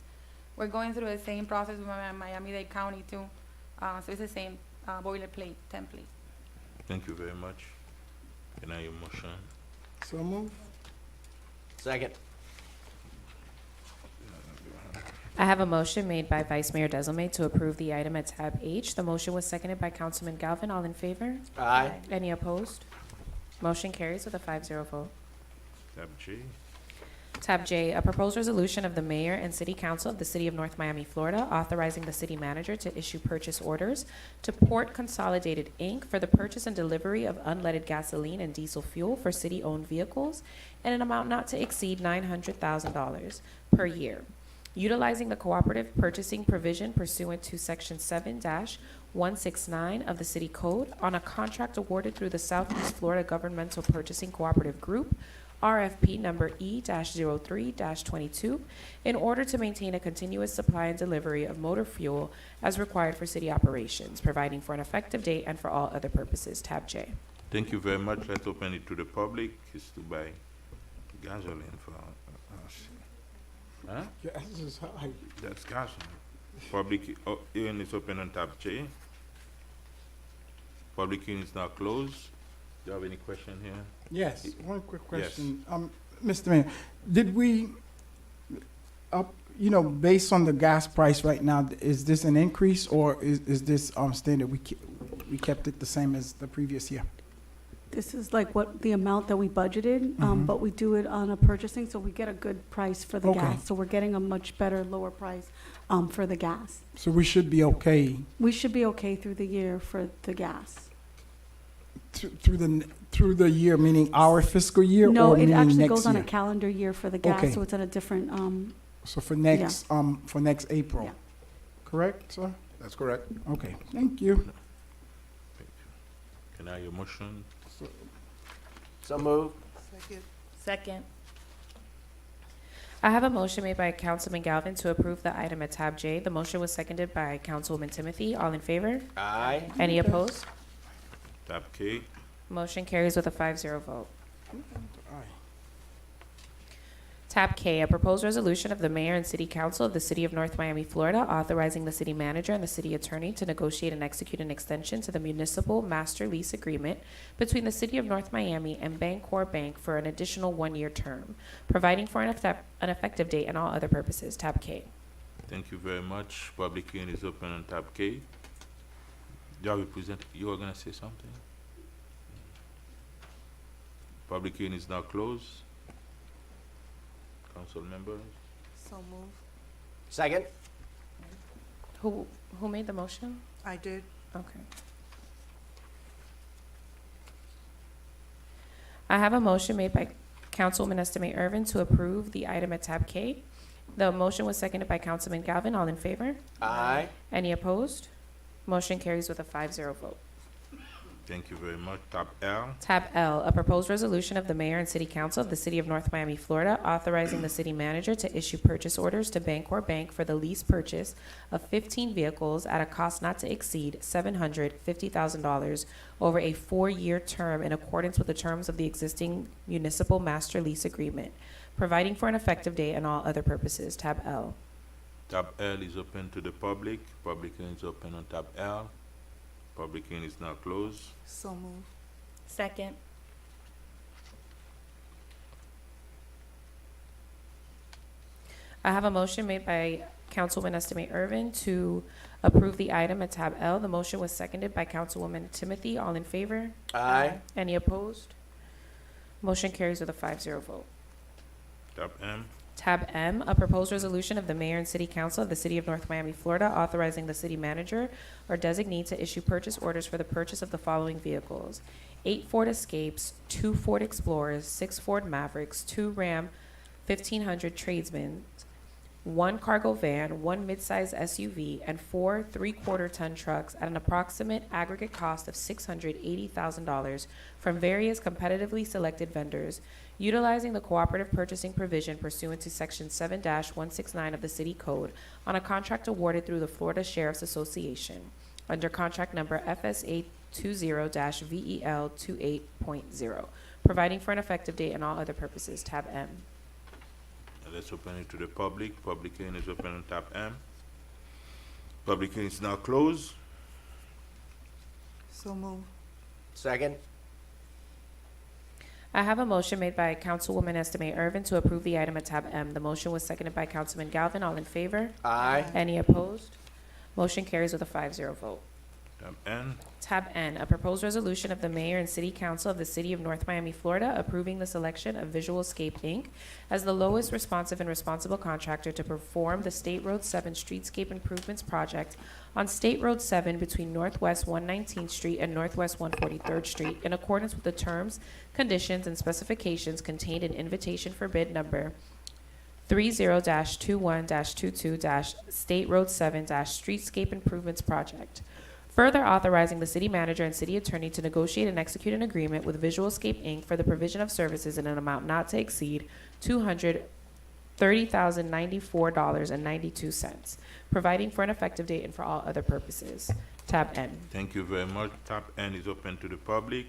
We're going through the same process with Miami-Dade County too, so it's the same boilerplate template. Thank you very much. Can I hear a motion? So move. Second. I have a motion made by Vice Mayor Desilme to approve the item at tab H. The motion was seconded by Councilman Galvin. All in favor? Aye. Any opposed? Motion carries with a 5-0 vote. Tab J. Tab J, a proposed resolution of the mayor and city council of the city of North Miami, Florida, authorizing the city manager to issue purchase orders to Port Consolidated, Inc. for the purchase and delivery of unleaded gasoline and diesel fuel for city-owned vehicles in an amount not to exceed $900,000 per year, utilizing the cooperative purchasing provision pursuant to Section 7-169 of the City Code on a contract awarded through the Southeast Florida Governmental Purchasing Cooperative Group, RFP number E-03-22, in order to maintain a continuous supply and delivery of motor fuel as required for city operations, providing for an effective date and for all other purposes. Tab J. Thank you very much. Let's open it to the public. It's to buy gasoline for us. Huh? Gas is high. That's gasoline. Public hearing is open on tab J. Public hearing is now closed. Do you have any question here? Yes, one quick Yes. question. Mr. Mayor, did we, based on the gas price right now, is this an increase or is this standard? We kept it the same as the previous year? This is like what, the amount that we budgeted, Mhm. but we do it on a purchasing, so we get a good price for the Okay. gas. So we're getting a much better, lower price for the gas. So we should be okay We should be okay through the year for the gas. through the year, meaning our fiscal year No, or it meaning actually next goes on a year? calendar year for the Okay. gas, so it's at a different, So for next April? Yeah. Correct, sir? That's correct. Okay, thank you. Can I hear a motion? So moved. Second. I have a motion made by Councilman Galvin to approve the item at tab J. The motion was seconded by Councilwoman Timothy. All in favor? Aye. Any opposed? Tab K. Motion carries with a 5-0 vote. Aye. Tab K, a proposed resolution of the mayor and city council of the city of North Miami, Florida, authorizing the city manager and the city attorney to negotiate and execute an extension to the municipal master lease agreement between the city of North Miami and Bancorp Bank for an additional 1-year term, providing for an effective date and all other purposes. Tab K. Thank you very much. Public hearing is open on tab K. Do you have a you were gonna say something? Public hearing is now closed. Council members? So move. Second. Who made the motion? I did. Okay. I have a motion made by Councilwoman Estimate Irvin to approve the item at tab K. The motion was seconded by Councilman Galvin. All in favor? Aye. Any opposed? Motion carries with a 5-0 vote. Thank you very much. Tab L. Tab L, a proposed resolution of the mayor and city council of the city of North Miami, Florida, authorizing the city manager to issue purchase orders to Bancorp Bank for the lease purchase of 15 vehicles at a cost not to exceed $750,000 over a 4-year term in accordance with the terms of the existing municipal master lease agreement, providing for an effective date and all other purposes. Tab L. Tab L is open to the public. Public hearing is open on tab L. Public hearing is now closed. So move. Second. I have a motion made by Councilwoman Estimate Irvin to approve the item at tab L. The motion was seconded by Councilwoman Timothy. All in favor? Aye. Any opposed? Motion carries with a 5-0 vote. Tab M. Tab M, a proposed resolution of the mayor and city council of the city of North Miami, Florida, authorizing the city manager or designee to issue purchase orders for the purchase of the following vehicles: 8 Ford Escapes, 2 Ford Explorers, 6 Ford Mavericks, 2 Ram 1500 Tradesmen, 1 cargo van, 1 midsize SUV, and 4 3/4-ton trucks at an approximate aggregate cost of $680,000 from various competitively selected vendors, utilizing the cooperative purchasing provision pursuant to Section 7-169 of the City Code on a contract awarded through the Florida Sheriff's Association under contract number FSA 20-VEL 28.0, providing for an effective date and all other purposes. Tab M. Let's open it to the public. Public hearing is open on tab M. Public hearing is now closed. So move. Second? I have a motion made by Councilwoman Estimate Irvin to approve the item at tab M. The motion was seconded by Councilman Galvin. All in favor? Aye. Any opposed? Motion carries with a 5-0 vote. Tab N. Tab N, a proposed resolution of the mayor and city council of the city of North Miami, Florida, approving the selection of Visual Scape, Inc. as the lowest responsive and responsible contractor to perform the State Road 7 Streetscape Improvements Project on State Road 7 between Northwest 119th Street and Northwest 143rd Street in accordance with the terms, conditions, and specifications contained in invitation for bid number 30-21-22- State Road 7 Streetscape Improvements Project. Further authorizing the city manager and city attorney to negotiate and execute an agreement with Visual Scape, Inc. for the provision of services in an amount not to exceed $230,094.92, providing for an effective date and for all other purposes. Tab N. Thank you very much. Tab N is open to the public.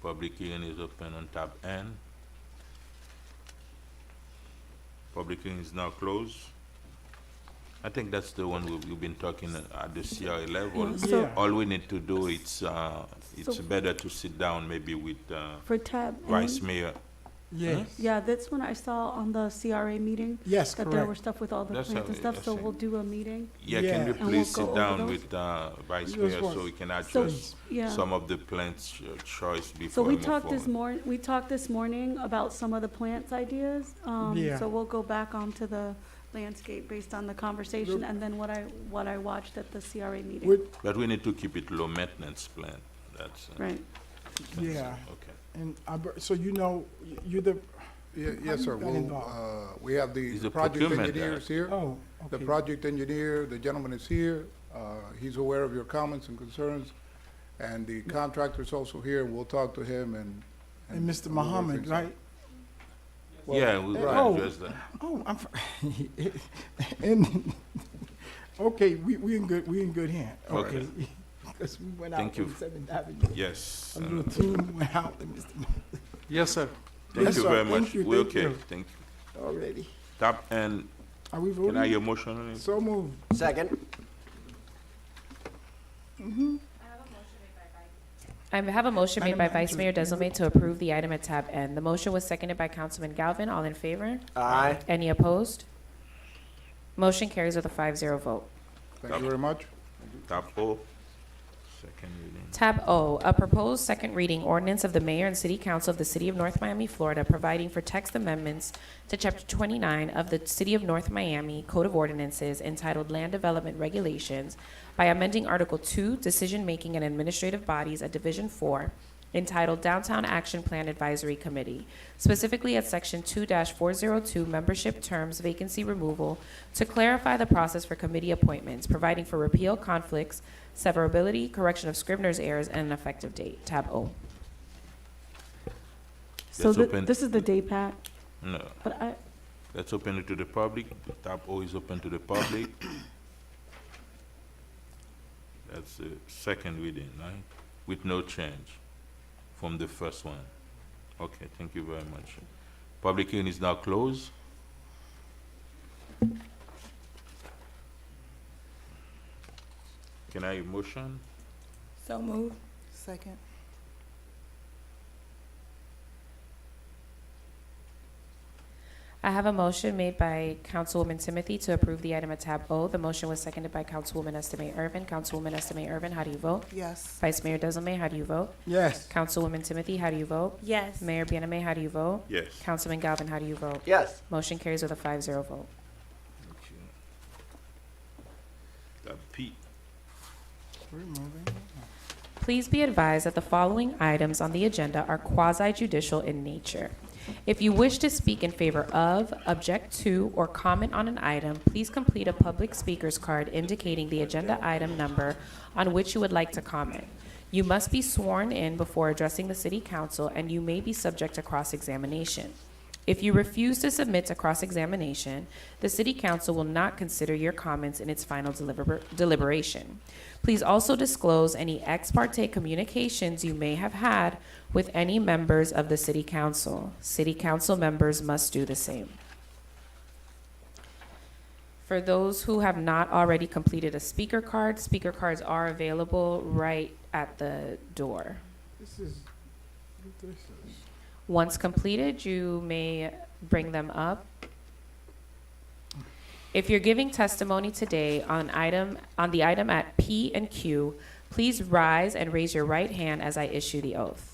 Public hearing is open on tab N. Public hearing is now closed. I think that's the one we've been talking at the CRA level. So- All we need to do, it's better to sit down maybe with For tab Vice N, Mayor. Yes, yeah, that's when I saw on the CRA meeting yes, that there were correct. stuff with all the That's plans and how- stuff, that's so it. we'll do a meeting. Yeah, Yeah. can we And we'll please go sit over down those? with Vice Yes, Mayor boss. so we can So, address yeah. some of the plans choice So before we move talked this forward. we talked this morning about some of the plants ideas. Yeah. So we'll go back onto the landscape based on the conversation and then what I watched at the CRA meeting. Would- But we need to keep it low maintenance plan. That's Right. Yeah, okay. and so you know, you're the, Yes, sir. you got Well, involved? we have He's the a project procurement engineers guy. here. oh, The okay. project engineer, the gentleman is here. He's aware of your comments and concerns. And the contractor's also here, and we'll talk to him and. And Mr. we'll work Muhammad, things out. right? Well, Yeah, we will oh. address that. Oh, and, okay, we in good hand. Okay. Okay. Because we went Thank out you. on 7th Avenue. Yes. A little team went out to Mr. Yes, sir. Thank Yes, you sir. very Thank much. you, We're thank okay. you. Thank you. already. Tab and Are we can I voting? hear motion on it? So moved. Second? I have a motion made by Madam Vice Mayor Manager. Desilme to approve the item at tab N. The motion was seconded by Councilman Galvin. All in favor? Aye. Any opposed? Motion carries with a 5-0 vote. Thank you very much. Tab O. Second reading. Tab O, a proposed second reading ordinance of the mayor and city council of the city of North Miami, Florida, providing for text amendments to chapter 29 of the city of North Miami Code of Ordinances entitled Land Development Regulations by amending Article 2, Decision Making and Administrative Bodies at Division 4, entitled Downtown Action Plan Advisory Committee, specifically at Section 2-402, Membership Terms Vacancy Removal, to clarify the process for committee appointments, providing for repeal conflicts, severability, correction of Scrivener's errors, and an effective date. Tab O. So Let's open- this is the day pack, No, but let's open it to the public. Tab O is open to the public. That's the second reading, right? With no change from the first one. Okay, thank you very much. Public hearing is now closed. Can I have a motion? So move. Second. I have a motion made by Councilwoman Timothy to approve the item at tab O. The motion was seconded by Councilwoman Estimate Irvin. Councilwoman Estimate Irvin, how do you vote? Yes. Vice Mayor Desilme, how do you vote? Yes. Councilwoman Timothy, how do you vote? Yes. Mayor Bieneme, how do you vote? Yes. Councilman Galvin, how do you vote? Yes. Motion carries with a 5-0 vote. Thank you. Tab P. We're moving. Please be advised that the following items on the agenda are quasi-judicial in nature. If you wish to speak in favor of, object to, or comment on an item, please complete a public speaker's card indicating the agenda item number on which you would like to comment. You must be sworn in before addressing the City Council, and you may be subject to cross-examination. If you refuse to submit to cross-examination, the City Council will not consider your comments in its final deliberation. Please also disclose any ex parte communications you may have had with any members of the City Council. City Council members must do the same. For those who have not already completed a speaker cards are available right at the door. Once completed, you may bring them up. If you're giving testimony today on the item at P and Q, please rise and raise your right hand as I issue the oath.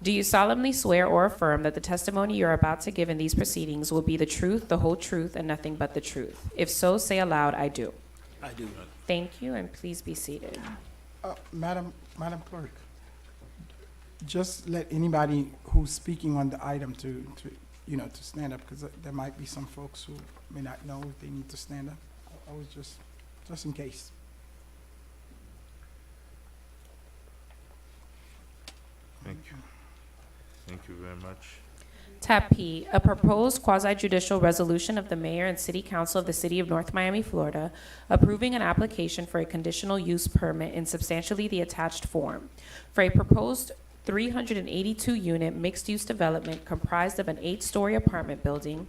Do you solemnly swear or affirm that the testimony you're about to give in these proceedings will be the truth, the whole truth, and nothing but the truth? If so, say aloud, I do. I do. Thank you, and please be seated. Madam Clerk, just let anybody who's speaking on the item to stand up, because there might be some folks who may not know if they need to stand up. I was just in case. Thank you. Thank you very much. Tab P, a proposed quasi-judicial resolution of the Mayor and City Council of the City of North Miami, Florida, approving an application for a conditional use permit in substantially the attached form for a proposed 382-unit mixed-use development comprised of an 8-story apartment building,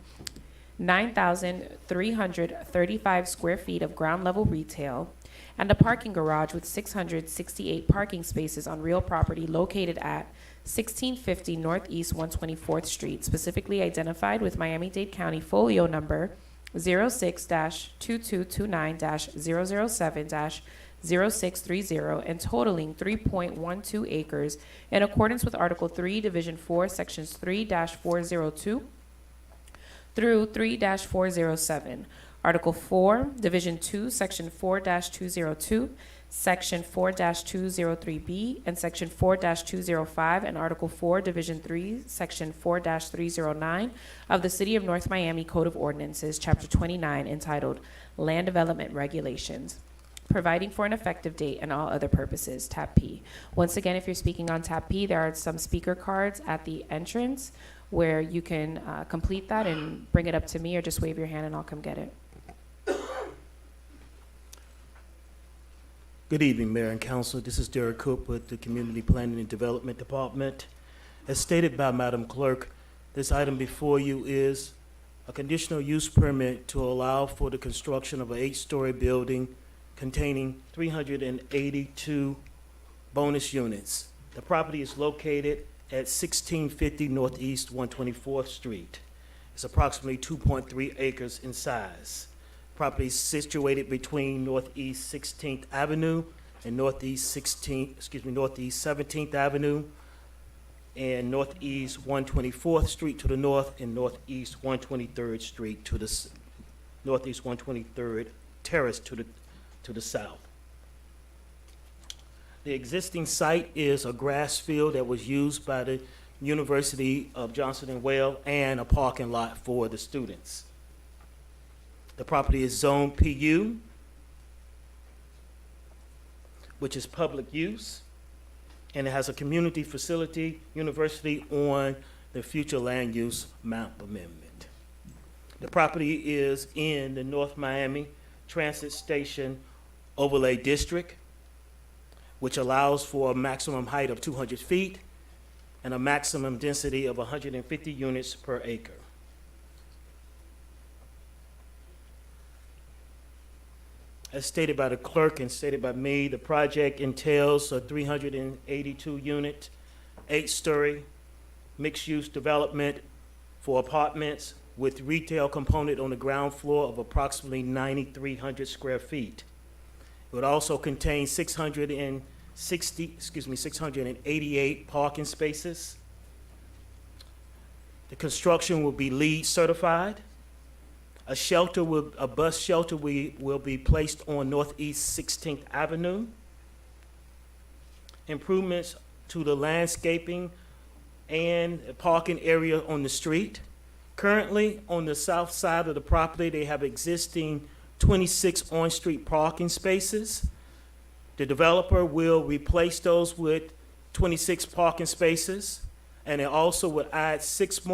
9,335 square feet of ground-level retail, and a parking garage with 668 parking spaces on real property located at 1650 Northeast 124th Street, specifically identified with Miami-Dade County Folio Number 06-2229-007-0630 and totaling 3.12 acres in accordance with Article 3, Division 4, Sections 3-402 through 3-407. Article 4, Division 2, Section 4-202, Section 4-203B, and Section 4-205, and Article 4, Division 3, Section 4-309 of the City of North Miami Code of Ordinances, Chapter 29, entitled Land Development Regulations, providing for an effective date and all other purposes, Tab P. Once again, if you're speaking on Tab P, there are some speaker cards at the entrance where you can complete that and bring it up to me, or just wave your hand and I'll come get it. Good evening, Mayor and Council. This is Derek Cook with the Community Planning and Development Department. As stated by Madam Clerk, this item before you is a conditional use permit to allow for the construction of an 8-story building containing 382 bonus units. The property is located at 1650 Northeast 124th Street. It's approximately 2.3 acres in size. Property is situated between Northeast 16th Avenue and Northeast 17th Avenue and Northeast 124th Street to the north and Northeast 123rd Street to the Northeast 123rd Terrace to the south. The existing site is a grass field that was used by the University of Johnson and Wales and a parking lot for the students. The property is Zone PU, which is public use, and it has a community facility university on the future land use map amendment. The property is in the North Miami Transit Station Overlay District, which allows for a maximum height of 200 feet and a maximum density of 150 units per acre. As stated by the clerk and stated by me, the project entails a 382-unit, 8-story mixed-use development for apartments with retail component on the ground floor of approximately 9,300 square feet. It would also contain 688 parking spaces. The construction will be LEED certified. A bus shelter will be placed on Northeast 16th Avenue. Improvements to the landscaping and parking area on the street. Currently, on the south side of the property, they have existing 26 on-street parking spaces. The developer will replace those with 26 parking spaces, and it also would add 12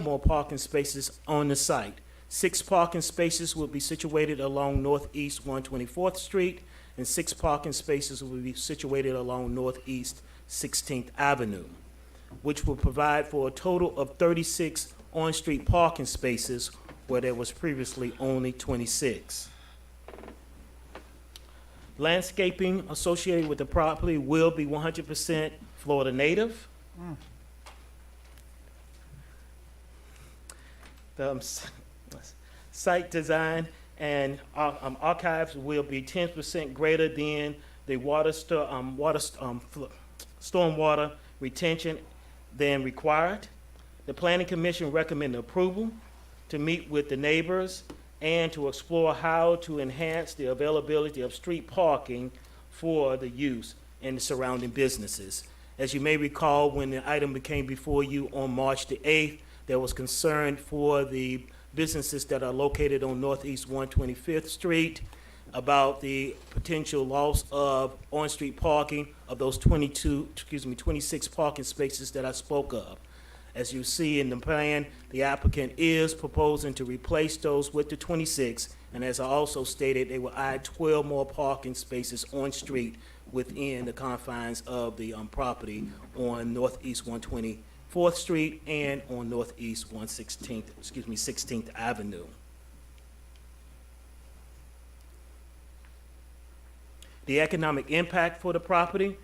more parking spaces on the site. 6 parking spaces will be situated along Northeast 124th Street, and 6 parking spaces will be situated along Northeast 16th Avenue, which will provide for a total of 36 on-street parking spaces where there was previously only 26. Landscaping associated with the property will be 100% Florida native. The site design and archives will be 10% greater than the stormwater retention than required. The Planning Commission recommended approval to meet with the neighbors and to explore how to enhance the availability of street parking for the use and the surrounding businesses. As you may recall, when the item became before you on March the 8th, there was concern for the businesses that are located on Northeast 125th Street about the potential loss of on-street parking of those 26 parking spaces that I spoke of. As you see in the plan, the applicant is proposing to replace those with the 26, and as I also stated, they will add 12 more parking spaces on street within the confines of the property on Northeast 124th Street and on Northeast 16th Avenue. The economic impact for the property,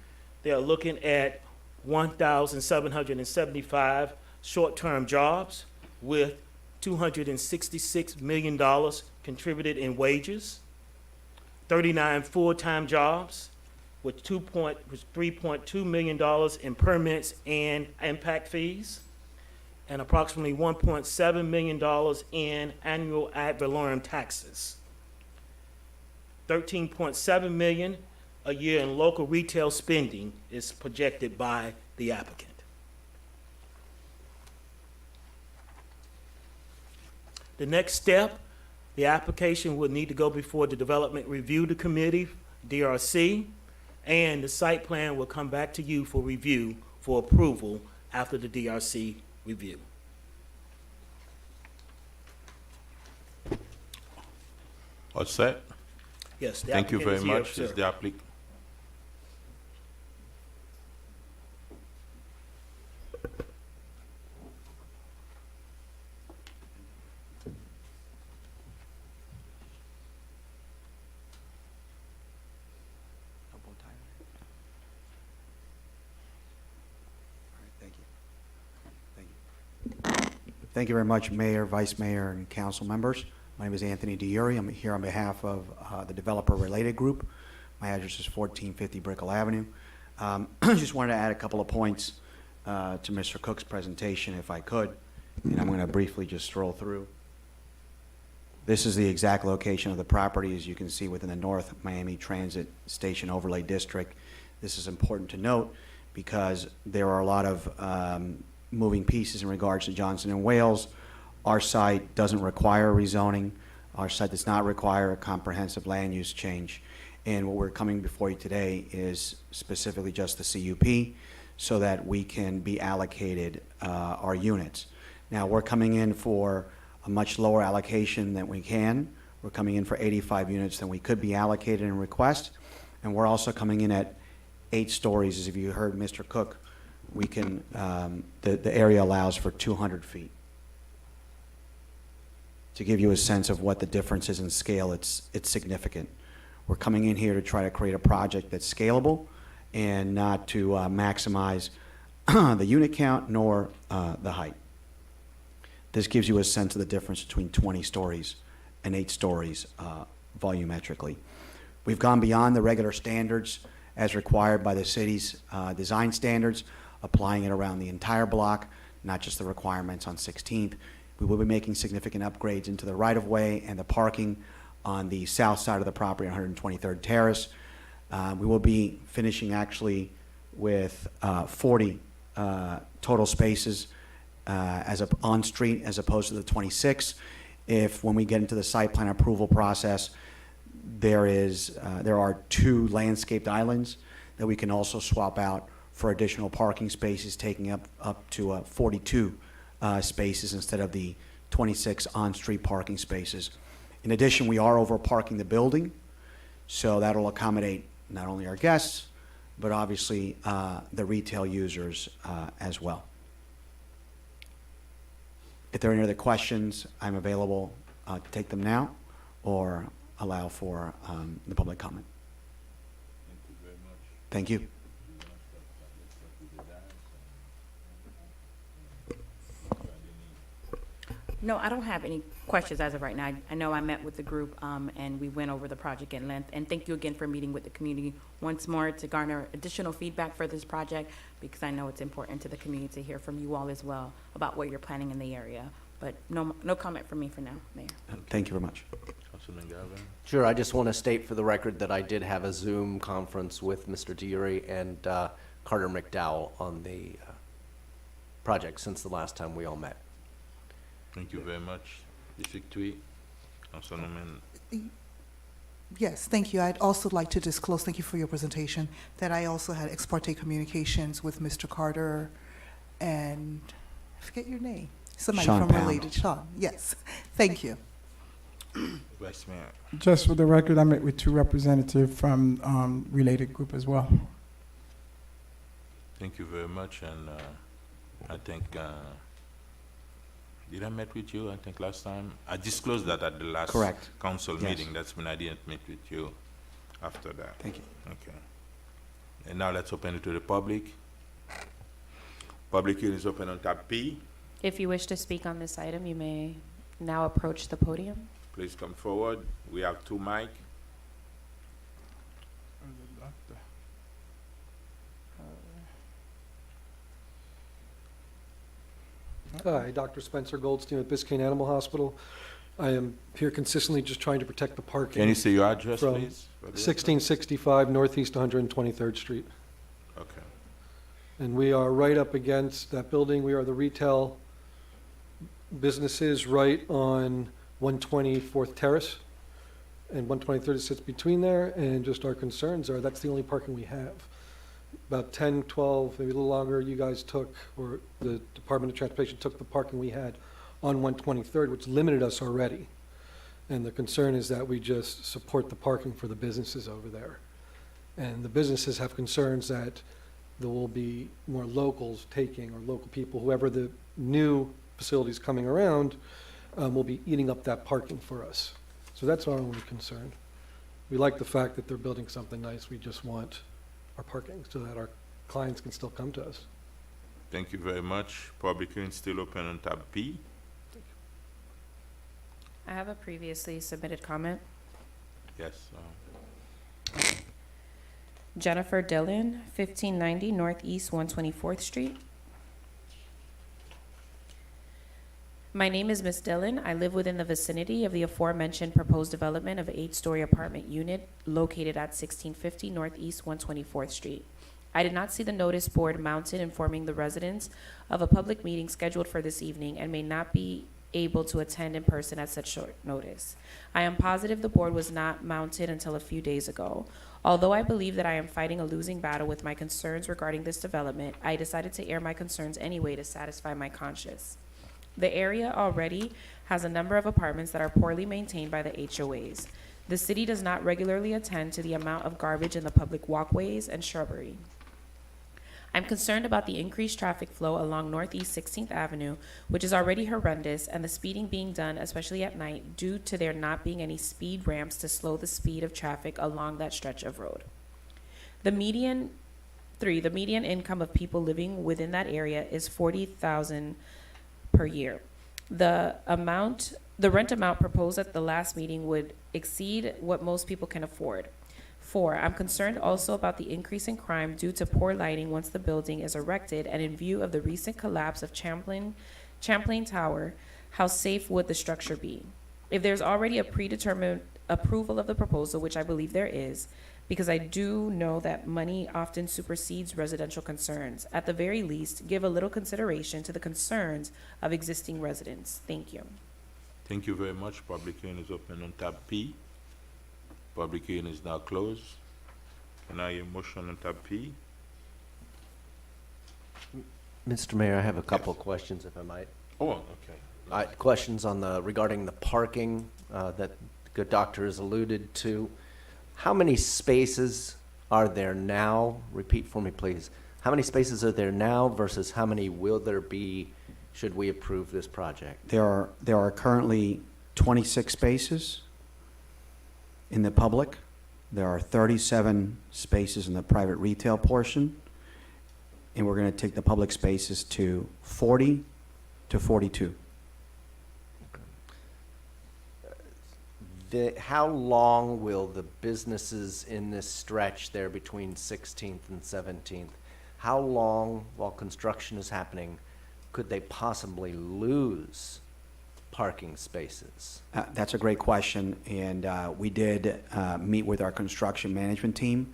they are looking at 1,775 short-term jobs with $266 million contributed in wages, 39 full-time jobs with $3.2 million in permits and impact fees, and approximately $1.7 million in annual ad valorem taxes. $13.7 million a year in local retail spending is projected by the applicant. The next step, the application would need to go before the Development Review Committee, DRC, and the site plan will come back to you for review for approval after the DRC review. All set? Yes, the Thank you applicant very is here, much. sir. Is the applicant? Thank you very much, Mayor, Vice Mayor, and council members. My name is Anthony DiUri. I'm here on behalf of the developer-related group. My address is 1450 Brickell Avenue. I just wanted to add a couple of points to Mr. Cook's presentation, if I could, and I'm going to briefly just stroll through. This is the exact location of the property, as you can see, within the North Miami Transit Station Overlay District. This is important to note because there are a lot of moving pieces in regards to Johnson and Wales. Our site doesn't require rezoning. Our site does not require a comprehensive land use change. And what we're coming before you today is specifically just the CUP so that we can be allocated our units. Now, we're coming in for a much lower allocation than we can. We're coming in for 85 units than we could be allocated in request. And we're also coming in at 8 stories, as if you heard Mr. Cook. We can, the area allows for 200 feet. To give you a sense of what the difference is in scale, it's significant. We're coming in here to try to create a project that's scalable and not to maximize the unit count nor the height. This gives you a sense of the difference between 20 stories and 8 stories volumetrically. We've gone beyond the regular standards as required by the city's design standards, applying it around the entire block not just the requirements on 16th. We will be making significant upgrades into the right-of-way and the parking on the south side of the property on 123rd Terrace. We will be finishing actually with 40 total spaces on street as opposed to the 26. If when we get into the site plan approval process, there are 2 landscaped islands that we can also swap out for additional parking spaces, taking up to 42 spaces instead of the 26 on-street parking spaces. In addition, we are over parking the building, so that'll accommodate not only our guests, but obviously the retail users as well. If there are any other questions, I'm available to take them now or allow for the public comment. Thank you very much. Thank you. No, I don't have any questions as of right now. I know I met with the group, and we went over the project at length. And thank you again for meeting with the community once more to garner additional feedback for this project, because I know it's important to the community to hear from you all as well about what you're planning in the area. But no comment from me for now, Mayor. Thank you very much. Councilman Galvin? Sure, I just want to state for the record that I did have a Zoom conference with Mr. Diuri and Carter McDowell on the project since the last time we all met. Thank you very much. District 3, Councilwoman. Yes, thank you. I'd also like to disclose, thank you for your presentation, that I also had ex parte communications with Mr. Carter and, I forget your name, somebody Sean from Pound. Related, Sean, yes. Thank you. Vice Mayor. Just for the record, I met with 2 representatives from Related Group as well. Thank you very much, and I think, did I met with you, I think last time? I disclosed that at the last Correct. council Yes. meeting, that's when I didn't meet with you after that. Thank you. Okay. And now let's open it to the public. Public hearing is open on tab P. If you wish to speak on this item, you may now approach the podium. Please come forward. We have 2 mic. Hi, Dr. Spencer Goldstein at Biscayne Animal Hospital. I am here consistently just trying to protect the parking. Can you say your address, From please? for the- 1665 Northeast 123rd Street. Okay. And we are right up against that building. We are the retail businesses right on 124th Terrace. And 123rd sits between there, and just our concerns are that's the only parking we have. About 10, 12, maybe a little longer, you guys took, or the Department of Transportation took the parking we had on 123rd, which limited us already. And the concern is that we just support the parking for the businesses over there. And the businesses have concerns that there will be more locals taking, or local people, whoever the new facilities coming around, will be eating up that parking for us. So that's our only concern. We like the fact that they're building something nice. We just want our parking so that our clients can still come to us. Thank you very much. Public hearing still open on tab P. I have a previously submitted comment. Yes. Jennifer Dillon, 1590 Northeast 124th Street. My name is Ms. Dillon. I live within the vicinity of the aforementioned proposed development of an 8-story apartment unit located at 1650 Northeast 124th Street. I did not see the notice board mounted informing the residents of a public meeting scheduled for this evening and may not be able to attend in person at such short notice. I am positive the board was not mounted until a few days ago. Although I believe that I am fighting a losing battle with my concerns regarding this development, I decided to air my concerns anyway to satisfy my conscience. The area already has a number of apartments that are poorly maintained by the HOAs. The city does not regularly attend to the amount of garbage in the public walkways and shrubbery. I'm concerned about the increased traffic flow along Northeast 16th Avenue, which is already horrendous, and the speeding being done, especially at night, due to there not being any speed ramps to slow the speed of traffic along that stretch of road. The median income of people living within that area is $40,000 per year. The rent amount proposed at the last meeting would exceed what most people can afford. 4, I'm concerned also about the increase in crime due to poor lighting once the building is erected, and in view of the recent collapse of Champlain Tower, how safe would the structure be? If there's already a predetermined approval of the proposal, which I believe there is, because I do know that money often supersedes residential concerns, at the very least, give a little consideration to the concerns of existing residents. Thank you. Thank you very much. Public hearing is open on tab P. Public hearing is now closed. Can I hear a motion on tab P? Mr. Mayor, I have a couple of questions, if I might. Oh, okay. Questions on regarding the parking that the good doctor has alluded to. How many spaces are there now? Repeat for me, please. How many spaces are there now versus how many will there be should we approve this project? There are currently 26 spaces in the public. There are 37 spaces in the private retail portion. And we're going to take the public spaces to 40 to 42. How long will the businesses in this stretch there between 16th and 17th, how long while construction is happening could they possibly lose parking spaces? That's a great question, and we did meet with our construction management team,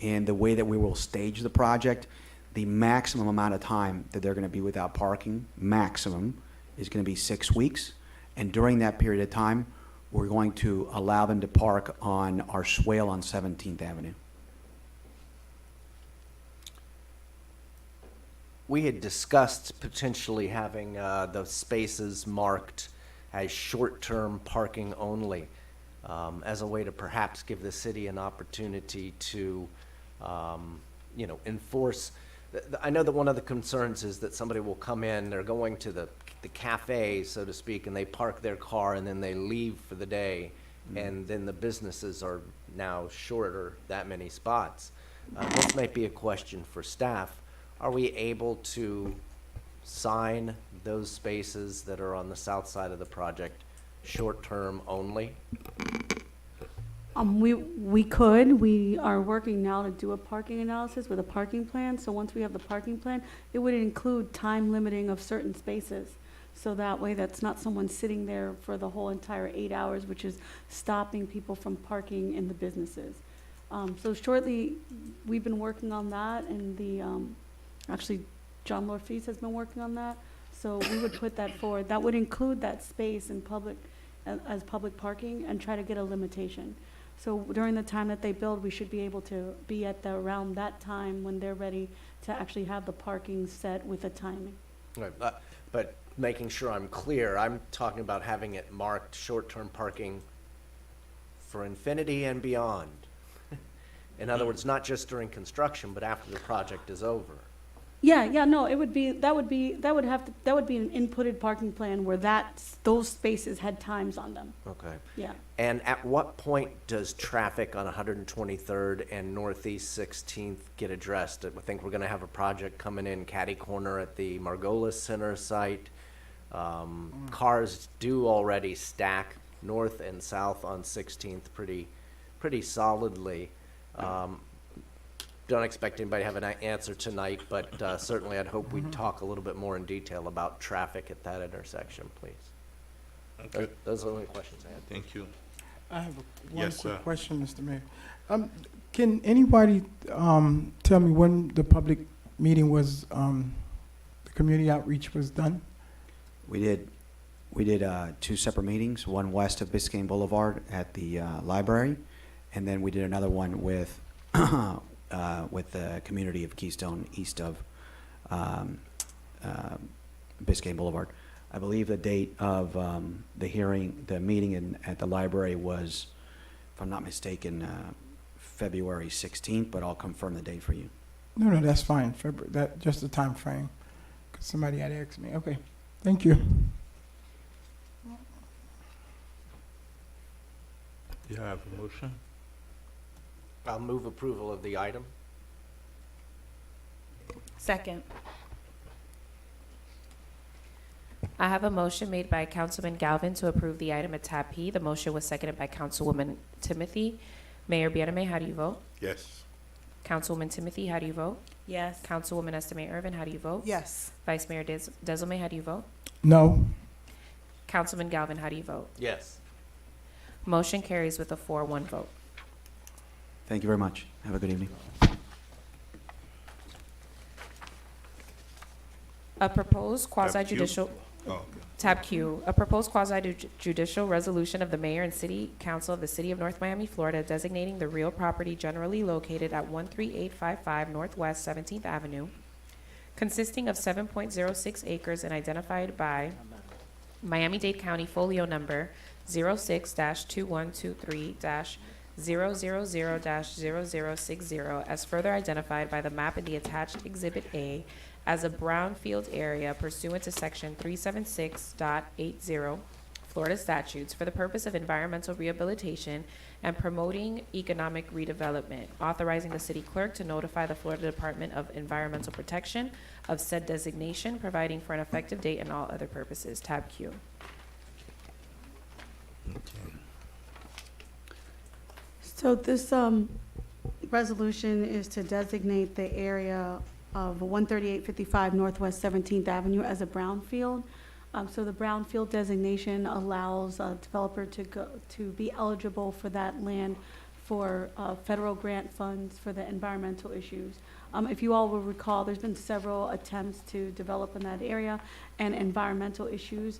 and the way that we will stage the project, the maximum amount of time that they're going to be without parking, maximum, is going to be 6 weeks, and during that period of time, we're going to allow them to park on our swale on 17th Avenue. We had discussed potentially having those spaces marked as short-term parking only, as a way to perhaps give the city an opportunity to, enforce. I know that one of the concerns is that somebody will come in, they're going to the cafe, so to speak, and they park their car and then they leave for the day, and then the businesses are now shorter that many spots. This might be a question for staff. Are we able to sign those spaces that are on the south side of the project short-term only? We could. We are working now to do a parking analysis with a parking plan. So once we have the parking plan, it would include time limiting of certain spaces. So that way that's not someone sitting there for the whole entire 8 hours, which is stopping people from parking in the businesses. So shortly, we've been working on that, and actually, John Lorfis has been working on that. So we would put that forward. That would include that space in public, as public parking, and try to get a limitation. So during the time that they build, we should be able to be at around that time when they're ready to actually have the parking set with a timing. Right, but making sure I'm clear, I'm talking about having it marked short-term parking for infinity and beyond. In other words, not just during construction, but after the project is over. Yeah, no, that would be an inputted parking plan where those spaces had times on them. Okay. Yeah. And at what point does traffic on 123rd and Northeast 16th get addressed? I think we're going to have a project coming in catty corner at the Margolis Center site. Cars do already stack north and south on 16th pretty solidly. Don't expect anybody to have an answer tonight, but certainly I'd hope we'd talk a little bit more in detail about traffic at that intersection, please. Okay. Those are the only questions I had. Thank you. I have one Yes, quick sir. question, Mr. Mayor. Can anybody tell me when the public meeting was, the community outreach was done? We did 2 separate meetings, one west of Biscayne Boulevard at the library, and then we did another one with the community of Keystone east of Biscayne Boulevard. I believe the date of the meeting at the library was, if I'm not mistaken, February 16th, but I'll confirm the date for you. No, that's fine. February, just the time frame. 'Cause somebody had asked me. Okay, thank you. You have a motion? I'll move approval of the item. Second. I have a motion made by Councilman Galvin to approve the item at tab P. The motion was seconded by Councilwoman Timothy. Mayor Biereme, how do you vote? Yes. Councilwoman Timothy, how do you vote? Yes. Councilwoman Estime Irvin, how do you vote? Yes. Vice Mayor Dezelme, how do you vote? No. Councilman Galvin, how do you vote? Yes. Motion carries with a 4-1 vote. Thank you very much. Have a good evening. A proposed quasi-judicial, Oh, okay. tab Q, a proposed quasi-judicial resolution of the mayor and city council of the city of North Miami, Florida, designating the real property generally located at 13855 Northwest 17th Avenue, consisting of 7.06 acres and identified by Miami-Dade County folio number 06-2123-000-0060 as further identified by the map in the attached Exhibit A as a brownfield area pursuant to Section 376.80 Florida statutes for the purpose of environmental rehabilitation and promoting economic redevelopment, authorizing the city clerk to notify the Florida Department of Environmental Protection of said designation, providing for an effective date and all other purposes. Tab Q. So this resolution is to designate the area of 13855 Northwest 17th Avenue as a brownfield. So the brownfield designation allows a developer to be eligible for that land for federal grant funds for the environmental issues. If you all will recall, there's been several attempts to develop in that area, and environmental issues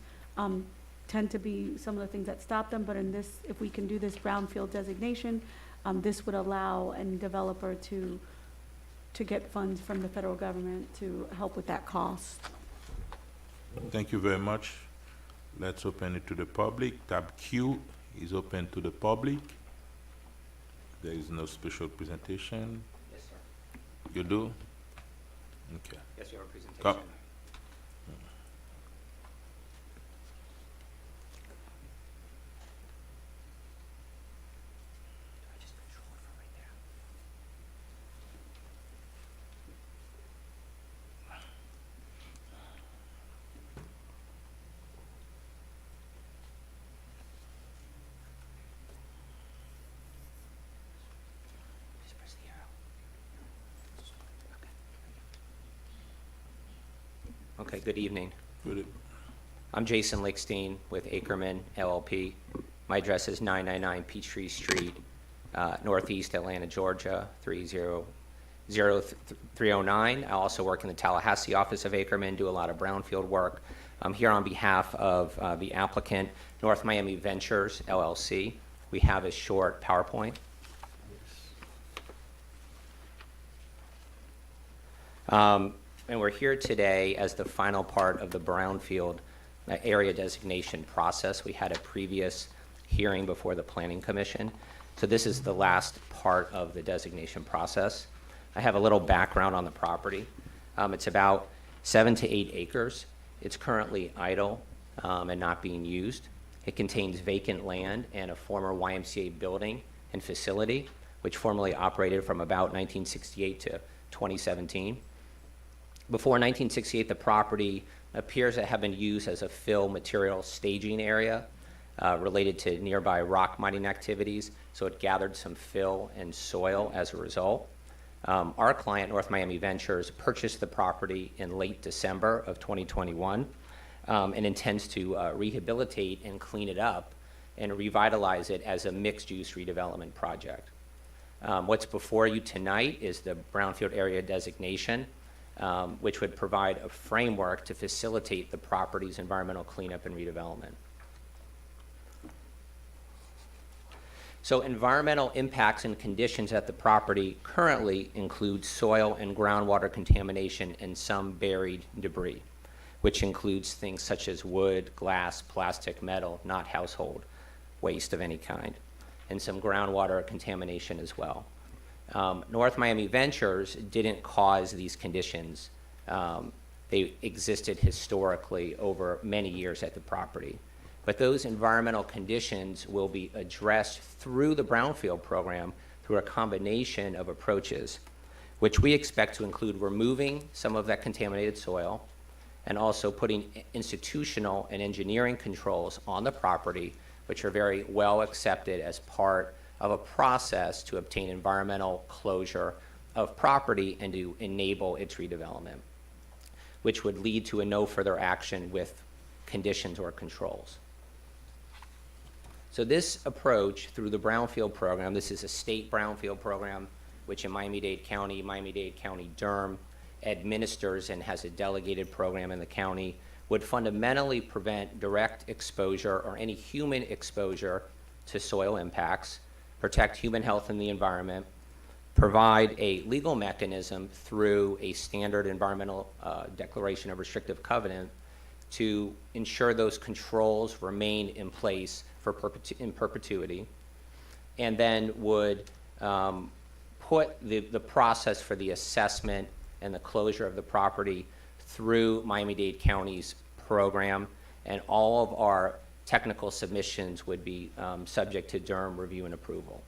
tend to be some of the things that stop them. But in this, if we can do this brownfield designation, this would allow any developer to get funds from the federal government to help with that cost. Thank you very much. Let's open it to the public. Tab Q is open to the public. There is no special presentation. Yes, sir. You do? Okay. Yes, your presentation. Come. Okay, good evening. Good. I'm Jason Lickstein with Ackerman LLP. My address is 999 Peachtree Street, Northeast Atlanta, Georgia, 309. I also work in the Tallahassee office of Ackerman, do a lot of brownfield work. I'm here on behalf of the applicant, North Miami Ventures, LLC. We have a short PowerPoint. And we're here today as the final part of the brownfield area designation process. We had a previous hearing before the Planning Commission. So this is the last part of the designation process. I have a little background on the property. It's about 7 to 8 acres. It's currently idle and not being used. It contains vacant land and a former YMCA building and facility, which formerly operated from about 1968 to 2017. Before 1968, the property appears to have been used as a fill material staging area related to nearby rock mining activities, so it gathered some fill and soil as a result. Our client, North Miami Ventures, purchased the property in late December of 2021 and intends to rehabilitate and clean it up and revitalize it as a mixed-use redevelopment project. What's before you tonight is the brownfield area designation, which would provide a framework to facilitate the property's environmental cleanup and redevelopment. So environmental impacts and conditions at the property currently include soil and groundwater contamination and some buried debris, which includes things such as wood, glass, plastic, metal, not household waste of any kind, and some groundwater contamination as well. North Miami Ventures didn't cause these conditions. They existed historically over many years at the property. But those environmental conditions will be addressed through the brownfield program through a combination of approaches, which we expect to include removing some of that contaminated soil and also putting institutional and engineering controls on the property, which are very well accepted as part of a process to obtain environmental closure of property and to enable its redevelopment, which would lead to a no further action with conditions or controls. So this approach through the Brownfield program, this is a state Brownfield program, which in Miami-Dade County, Durham administers and has a delegated program in the county, would fundamentally prevent direct exposure or any human exposure to soil impacts, protect human health and the environment, provide a legal mechanism through a standard environmental declaration of restrictive covenant to ensure those controls remain in place for in perpetuity, and then would put the process for the assessment and the closure of the property through Miami-Dade County's program, and all of our technical submissions would be subject to Durham review and approval,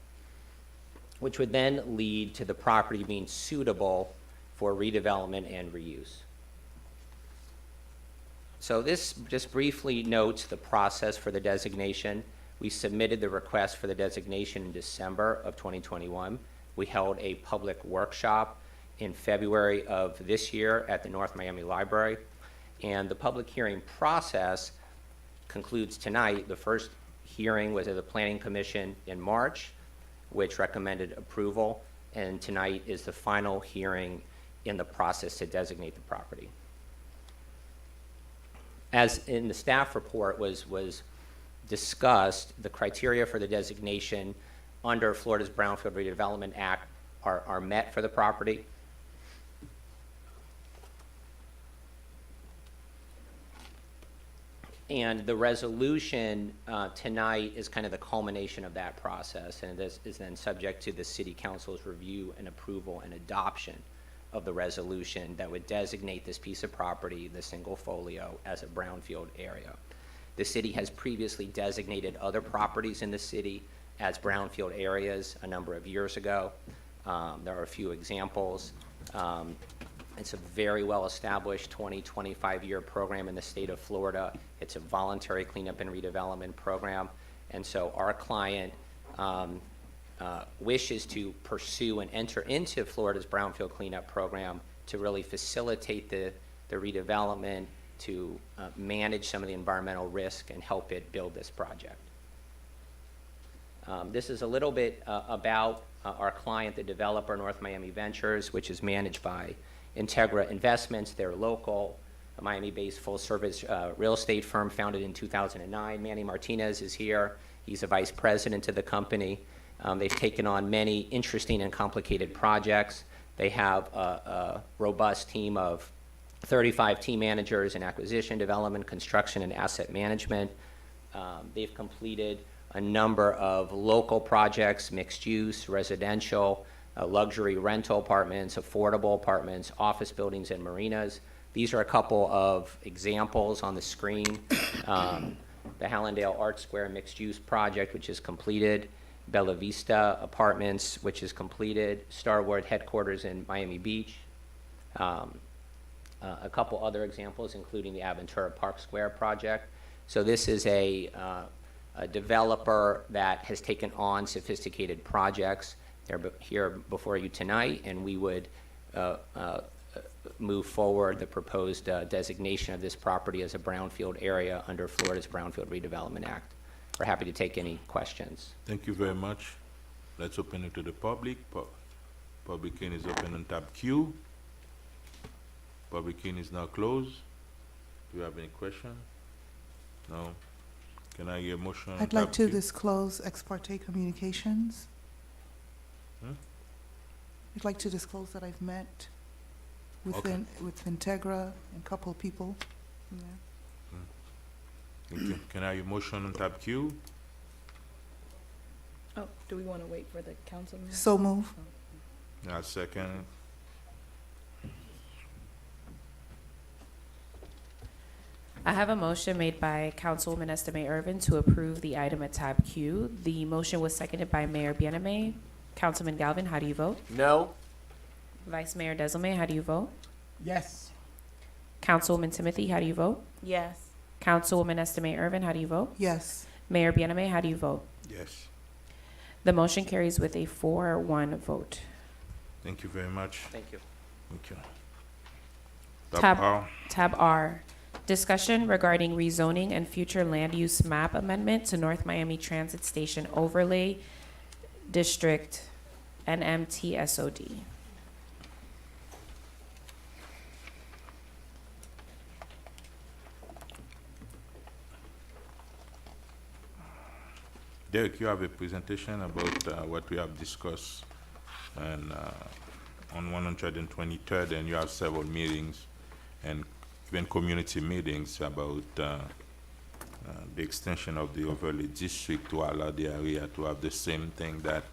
which would then lead to the property being suitable for redevelopment and reuse. So this just briefly notes the process for the designation. We submitted the request for the designation in December of 2021. We held a public workshop in February of this year at the North Miami Library. And the public hearing process concludes tonight. The first hearing was at the Planning Commission in March, which recommended approval. And tonight is the final hearing in the process to designate the property. As in the staff report was discussed, the criteria for the designation under Florida's Brownfield Redevelopment Act are met for the property. And the resolution tonight is kind of the culmination of that process, and this is then subject to the City Council's review and approval and adoption of the resolution that would designate this piece of property, the single folio, as a brownfield area. The city has previously designated other properties in the city as brownfield areas a number of years ago. There are a few examples. It's a very well-established 25-year program in the state of Florida. It's a voluntary cleanup and redevelopment program. And so our client wishes to pursue and enter into Florida's Brownfield Cleanup Program to really facilitate the redevelopment, to manage some of the environmental risk and help it build this project. This is a little bit about our client, the developer, North Miami Ventures, which is managed by Integra Investments. They're local, a Miami-based full-service real estate firm founded in 2009. Manny Martinez is here. He's a vice president of the company. They've taken on many interesting and complicated projects. They have a robust team of 35 team managers in acquisition, development, construction, and asset management. They've completed a number of local projects, mixed use, residential, luxury rental apartments, affordable apartments, office buildings, and marinas. These are a couple of examples on the screen. The Hallandale Art Square mixed use project, which is completed. Bella Vista Apartments, which is completed. Starwood headquarters in Miami Beach. A couple other examples, including the Aventura Park Square project. So this is a developer that has taken on sophisticated projects. They're here before you tonight, and we would move forward the proposed designation of this property as a brownfield area under Florida's Brownfield Redevelopment Act. We're happy to take any questions. Thank you very much. Let's open it to the public. Public hearing is open on tab Q. Public hearing is now closed. Do you have any question? No. Can I get a motion on I'd tab like to Q? disclose ex parte communications. I'd like to disclose that I've met with Okay. with Integra and a couple of people. Yeah. Can I have a motion on tab Q? Oh, do we want to wait for the councilman? So move. Second. I have a motion made by Councilwoman Estime Irvin to approve the item at tab Q. The motion was seconded by Mayor Biename. Councilman Galvin, how do you vote? No? Vice Mayor Desilme, how do you vote? Yes. Councilwoman Timothy, how do you vote? Yes. Councilwoman Estime Irvin, how do you vote? Yes. Mayor Biename, how do you vote? Yes. The motion carries with a 4-1 vote. Thank you very much. Thank you. Thank you. Tab- Tab R, discussion regarding rezoning and future land use map amendment to North Miami Transit Station Overlay District, Nmtsod. Derek, you have a presentation about what we have discussed and on 123rd, and you have several meetings and even community meetings about the extension of the overlay district to allow the area to have the same thing that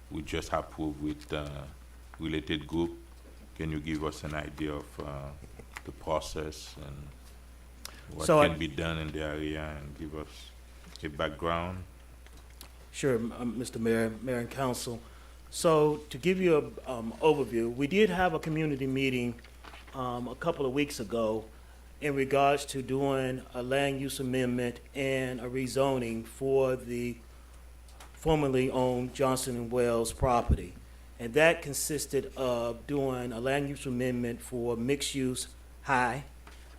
we just approved with related group. Can you give us an idea of the process and what So can be done in the area and give us a background? Sure, Mr. Mayor, Mayor and Council. So to give you an overview, we did have a community meeting a couple of weeks ago in regards to doing a land use amendment and a rezoning for the formerly owned Johnson & Wells property. And that consisted of doing a land use amendment for mixed use high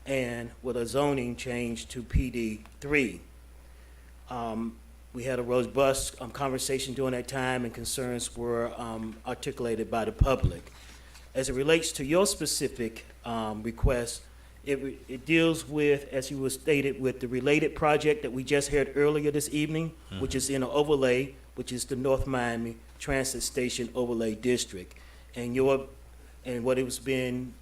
and with a zoning change to PD 3. We had a robust conversation during that time, and concerns were articulated by the public. As it relates to your specific request, it deals with, as you was stated, with the related project that we just heard earlier this evening, which is in an overlay, which is the North Miami Transit Station Overlay District. And what it was being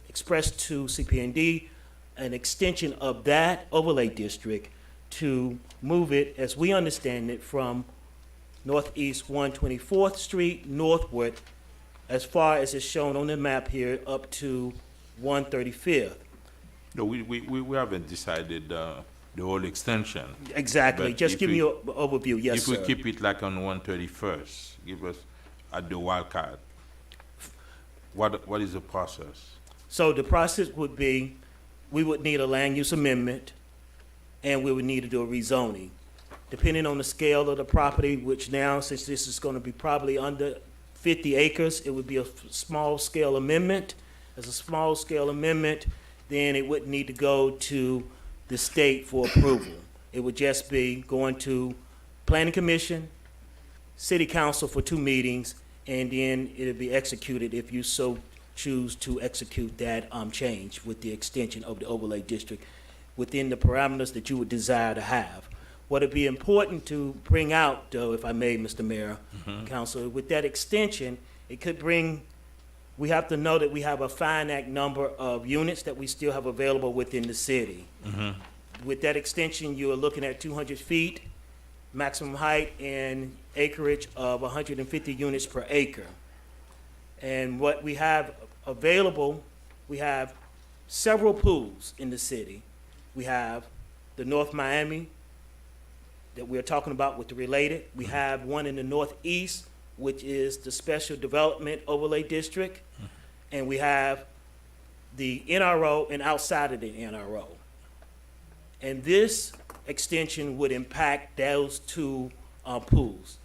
expressed to CPND, an extension of that overlay district to move it, as we understand it, from Northeast 124th Street northward, as far as is shown on the map here, up to 135th. No, we haven't decided the whole extension. Exactly. But Just if give we- me an overview. Yes, If sir. we keep it like on 131st, give us at the wildcard, what is the process? So the process would be, we would need a land use amendment, and we would need to do a rezoning. Depending on the scale of the property, which now, since this is gonna be probably under 50 acres, it would be a small scale amendment. As a small scale amendment, then it wouldn't need to go to the state for approval. It would just be going to planning commission, city council for 2 meetings, and then it'll be executed if you so choose to execute that change with the extension of the overlay district within the parameters that you would desire to have. What would be important to bring out, though, if I may, Mr. Mayor, Council, with that extension, it could bring, we have to know that we have a finite number of units that we still have available within the city. With that extension, you are looking at 200 feet, maximum height and acreage of 150 units per acre. And what we have available, we have several pools in the city. We have the North Miami that we're talking about with the related. We have one in the Northeast, which is the Special Development Overlay District. And we have the NRO and outside of the NRO. And this extension would impact those 2 pools,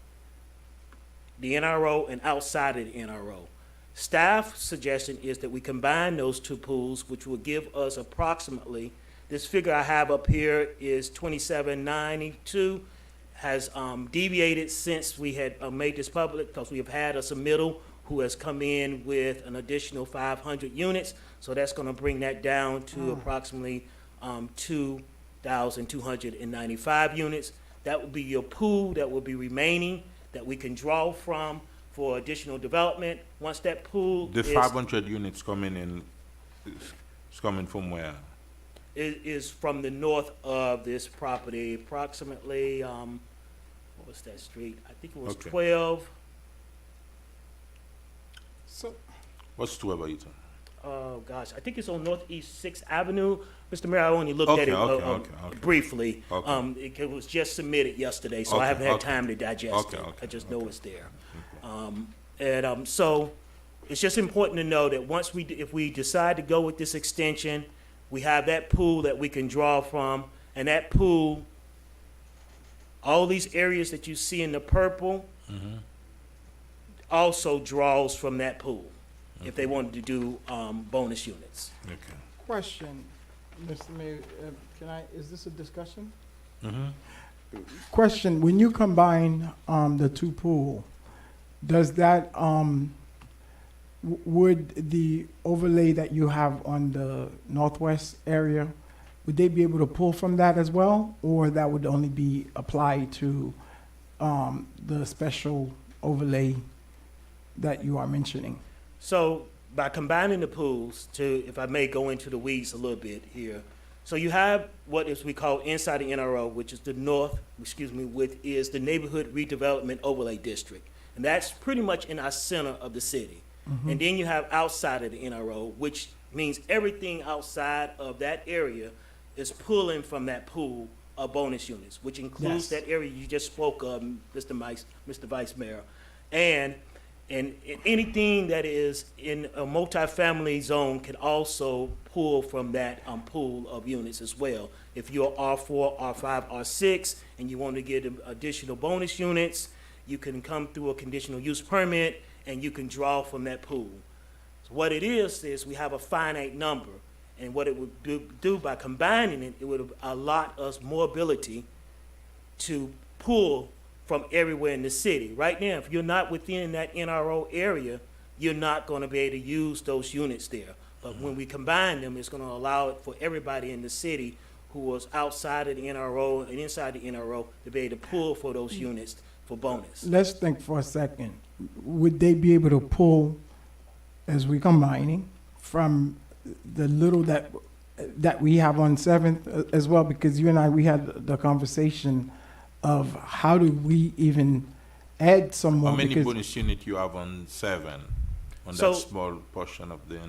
the NRO and outside of the NRO. Staff suggestion is that we combine those 2 pools, which will give us approximately, this figure I have up here is 2792, has deviated since we had made this public, because we have had a submittal who has come in with an additional 500 units. So that's going to bring that down to approximately 2,295 units. That will be your pool that will be remaining, that we can draw from for additional development. Once that pool The 500 units coming in, is coming from where? is from the north of this property, approximately, what was that street? I think it was Okay. 12, What's 12 are you talking? oh gosh, I think it's on Northeast 6th Avenue. Mr. Mayor, I only looked at Okay, it okay. briefly. Okay. It was just submitted yesterday, so I Okay, haven't had okay. time to digest Okay, it. okay, I just know it's there. So it's just important to know that once if we decide to go with this extension, we have that pool that we can draw from, and that pool, all these areas that you see in the purple also draws from that pool if they wanted to do bonus units. Okay. Question, Mr. Mayor, is this a discussion? Question, when you combine the two pool, does that, would the overlay that you have on the northwest area, would they be able to pull from that as well? Or that would only be applied to the special overlay that you are mentioning? So by combining the pools to, if I may go into the weeds a little bit here. So you have what is we call inside the NRO, which is the which is the Neighborhood Redevelopment Overlay District. And that's pretty much in our center of the city. And then you have outside of the NRO, which means everything outside of that area is pulling from that pool of bonus units, which includes Yes. that area you just spoke of, Mr. Vice Mayor. And anything that is in a multifamily zone can also pull from that pool of units as well. If you're R4, R5, R6, and you want to get additional bonus units, you can come through a conditional use permit and you can draw from that pool. So what it is we have a finite number, and what it would do by combining it, it would allot us more ability to pull from everywhere in the city. Right now, if you're not within that NRO area, you're not going to be able to use those units there. But when we combine them, it's going to allow it for everybody in the city who was outside of the NRO and inside the NRO to be able to pull for those units for bonus. Let's think for a second. Would they be able to pull, as we combining, from the little that we have on 7th as well? Because you and I, we had the conversation of how do we even add some more? How many because bonus unit you have on 7, on So- that small portion of the,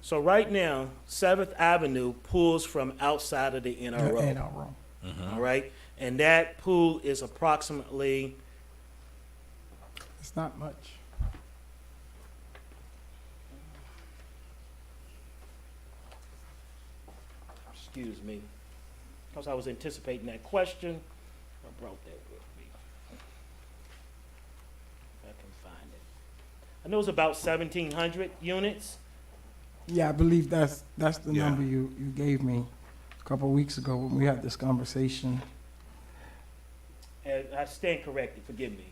So right now, 7th Avenue pulls from outside of the NRO. NRO. All right? And that pool is approximately, It's not much. excuse me, because I was anticipating that question, I brought that with me. If I can find it. I know it's about 1,700 units. Yeah, I believe that's the Yeah. number you gave me a couple of weeks ago when we had this conversation. And I stand corrected, forgive me.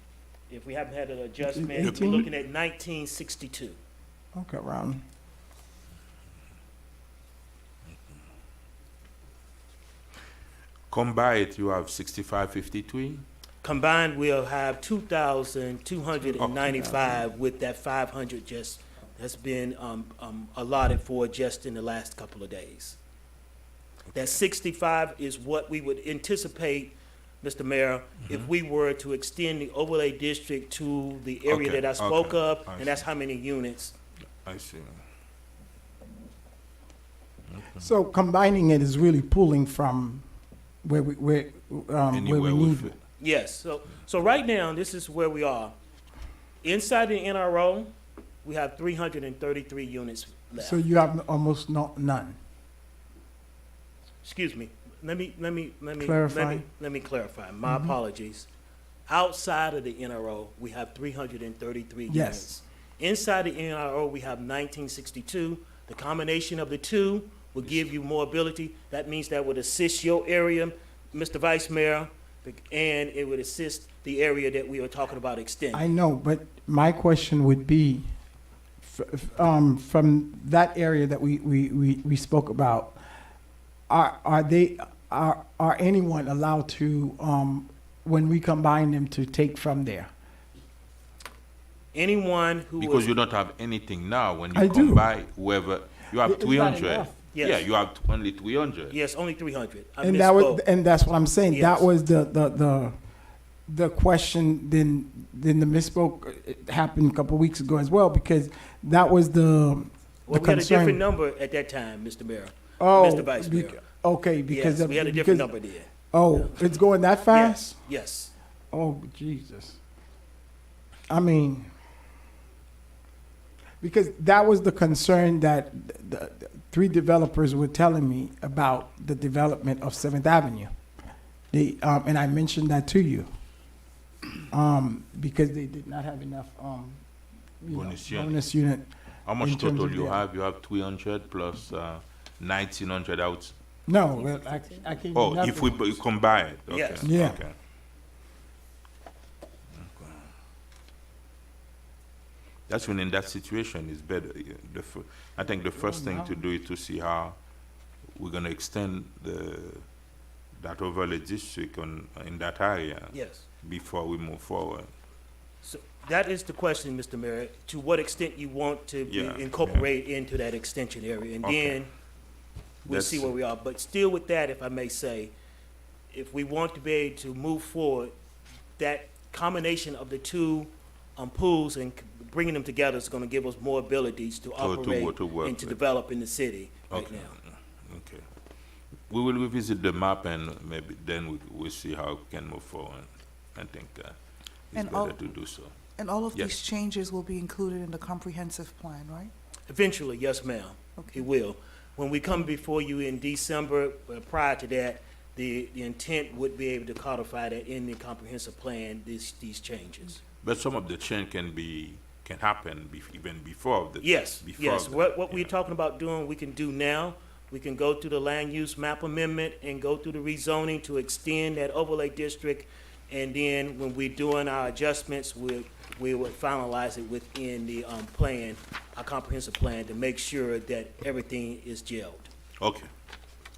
If we haven't had an adjustment, we're 18? looking at 1962. Okay, around. combined, you have 6553. Combined, we'll have 2,295 with that 500 just, that's been allotted for just in the last couple of days. That 65 is what we would anticipate, Mr. Mayor, if we were to extend the overlay district to the area Okay, that I spoke okay, of, I and that's see. how many units. I see. So combining it is really pulling from where we Anywhere need with it. it. Yes, so right now, this is where we are. Inside the NRO, we have 333 units left. So you have almost none. Excuse me, let me Clarify. let me clarify, my apologies. Outside of the NRO, we have 333 Yes. units. Inside the NRO, we have 1962. The combination of the two will give you more ability. That means that would assist your area, Mr. Vice Mayor, and it would assist the area that we are talking about extending. I know, but my question would be, from that area that we spoke about, are anyone allowed to, when we combine them, to take from there? Anyone who Because was, you don't have anything now. When you I do. combine whoever, you have It's not 300. enough. Yes. Yeah, you have only 300. yes, only 300. I And that was, misspoke. and that's what I'm saying. Yes. That was the question. Then the misspoke happened a couple of weeks ago as well, because that was the Well, we had a concern. different number at that time, Mr. Mayor. Oh, Mr. Vice Mayor. Okay, because Yes, of, we had a because- different number there. Oh, it's going that fast? Yes, yes. Oh, Jesus. I mean, because that was the concern that the 3 developers were telling me about the development of 7th Avenue. And I mentioned that to you. because they did not have enough, Bonus unit. bonus unit. How much In terms total of you their- have? You have 300 plus 1900 out. No, well, I can't. Oh, if we combine, okay. Yes. Yeah. Okay. That's when in that situation is better. I think the first thing to do is to see how we're gonna extend that overlay district in that area Yes. before we move forward. So that is the question, Mr. Mayor, to what extent you want to Yeah, incorporate into that extension area, and Okay. then we'll see That's- where we are. But still with that, if I may say, if we want to be able to move forward, that combination of the two pools and bringing them together is gonna give us more abilities to operate to work and to with. develop in the city right Okay. now. Okay. We will revisit the map and maybe then we'll see how we can move forward. I think it's And better all- to do so. And all of Yes. these changes will be included in the comprehensive plan, right? Eventually, yes, ma'am, Okay. it will. When we come before you in December, prior to that, the intent would be able to codify that in the comprehensive plan, these changes. But some of the change can happen even before the. Yes, before yes, the- what we're yeah. talking about doing, we can do now. We can go through the land use map amendment and go through the rezoning to extend that overlay district. And then when we're doing our adjustments, we would finalize it within the plan, our comprehensive plan, to make sure that everything is gelled. Okay.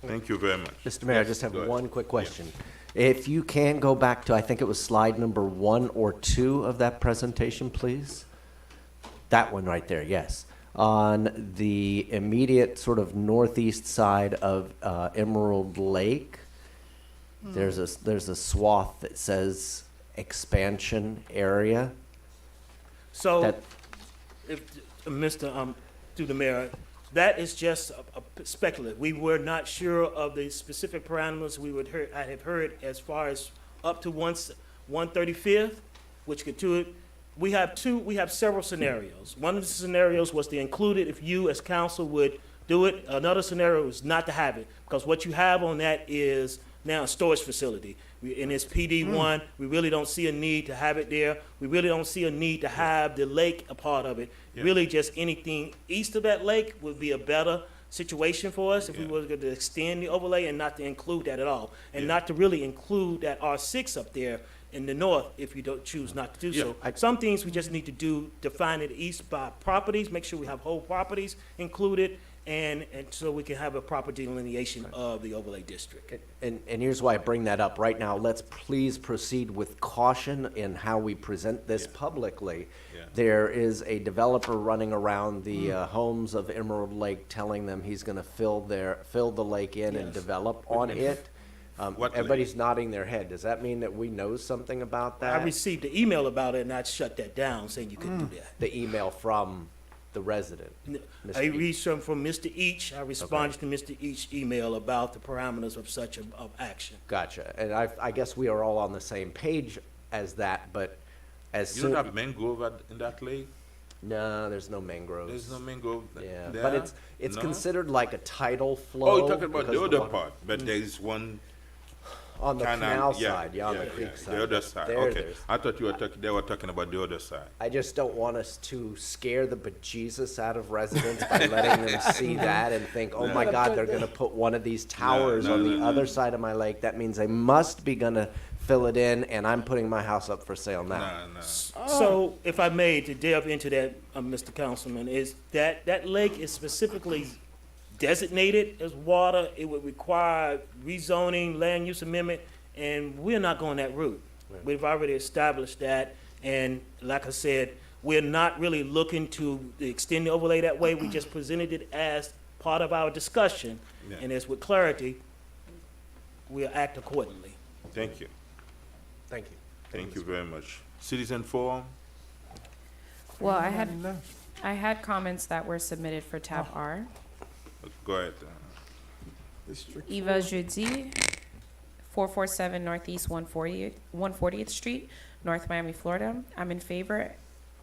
Thank you very much. Mr. Mayor, I Yes, just have go ahead. one quick question. If you can go back to, I think it was slide number 1 or 2 of that presentation, please? That one right there, yes. On the immediate sort of northeast side of Emerald Lake, there's a swath that says expansion area. So, That- if, Mr., through the mayor, that is just a speculative. We were not sure of the specific parameters I have heard as far as up to 135th, which could do it. We have several scenarios. One of the scenarios was to include it if you as council would do it. Another scenario is not to have it, because what you have on that is now a storage facility. In this PD1, we really don't see a need to have it there. We really don't see a need to have the lake a part of it. Yeah. Really, just anything east of that lake would be a better situation for us if we Yeah. were to extend the overlay and not to include that at all. And Yeah. not to really include that R6 up there in the north if you don't choose not to do so. Yeah, Some things we just need to do, define it east by properties, make sure we have whole properties included, and so we can have a proper delineation of the overlay district. And here's why I bring that up. Right now, let's please proceed with caution in how we present this publicly. Yeah. There is a developer running around the homes of Emerald Lake telling them he's gonna fill the lake in and Yes. develop on it. What lake? Everybody's nodding their head. Does that mean that we know something about that? I received an email about it and I shut that down saying you couldn't do that. The email from the resident. Mr. I Each. read some from Mr. Each. I responded to Mr. Each's email about the parameters of such of action. Gotcha. And I guess we are all on the same page as that, but as You soon. don't have mangrove in that lake? No, there's no mangroves. There's no mangrove Yeah, there? but it's No? considered like a tidal flow. Oh, you're talking about because the of the other water. part, but there is one On the canal. canal yeah, side, yeah, on the yeah, creek yeah, side. The other side, There, okay. there's- I thought they were talking about the other side. I just don't want us to scare the bejesus out of residents by letting them see that and think, oh my God, they're gonna put one of these towers no, on the no, other side of my lake. That means they must be gonna fill it in, and I'm putting my house up for sale now. No. So, if I may, to delve into that, Mr. Councilman, is that lake is specifically designated as water. It would require rezoning, land use amendment, and we're not going that route. We've already established that, and like I said, we're not really looking to extend the overlay that way. We just presented it as part of our discussion, Yeah. and as with clarity, we'll act accordingly. Thank you. Thank you. Thank you very much. Citizen forum? Well, I had comments that were submitted for tab R. Go ahead. Eva Jeudi, 447 Northeast 140th Street, North Miami, Florida. I'm in favor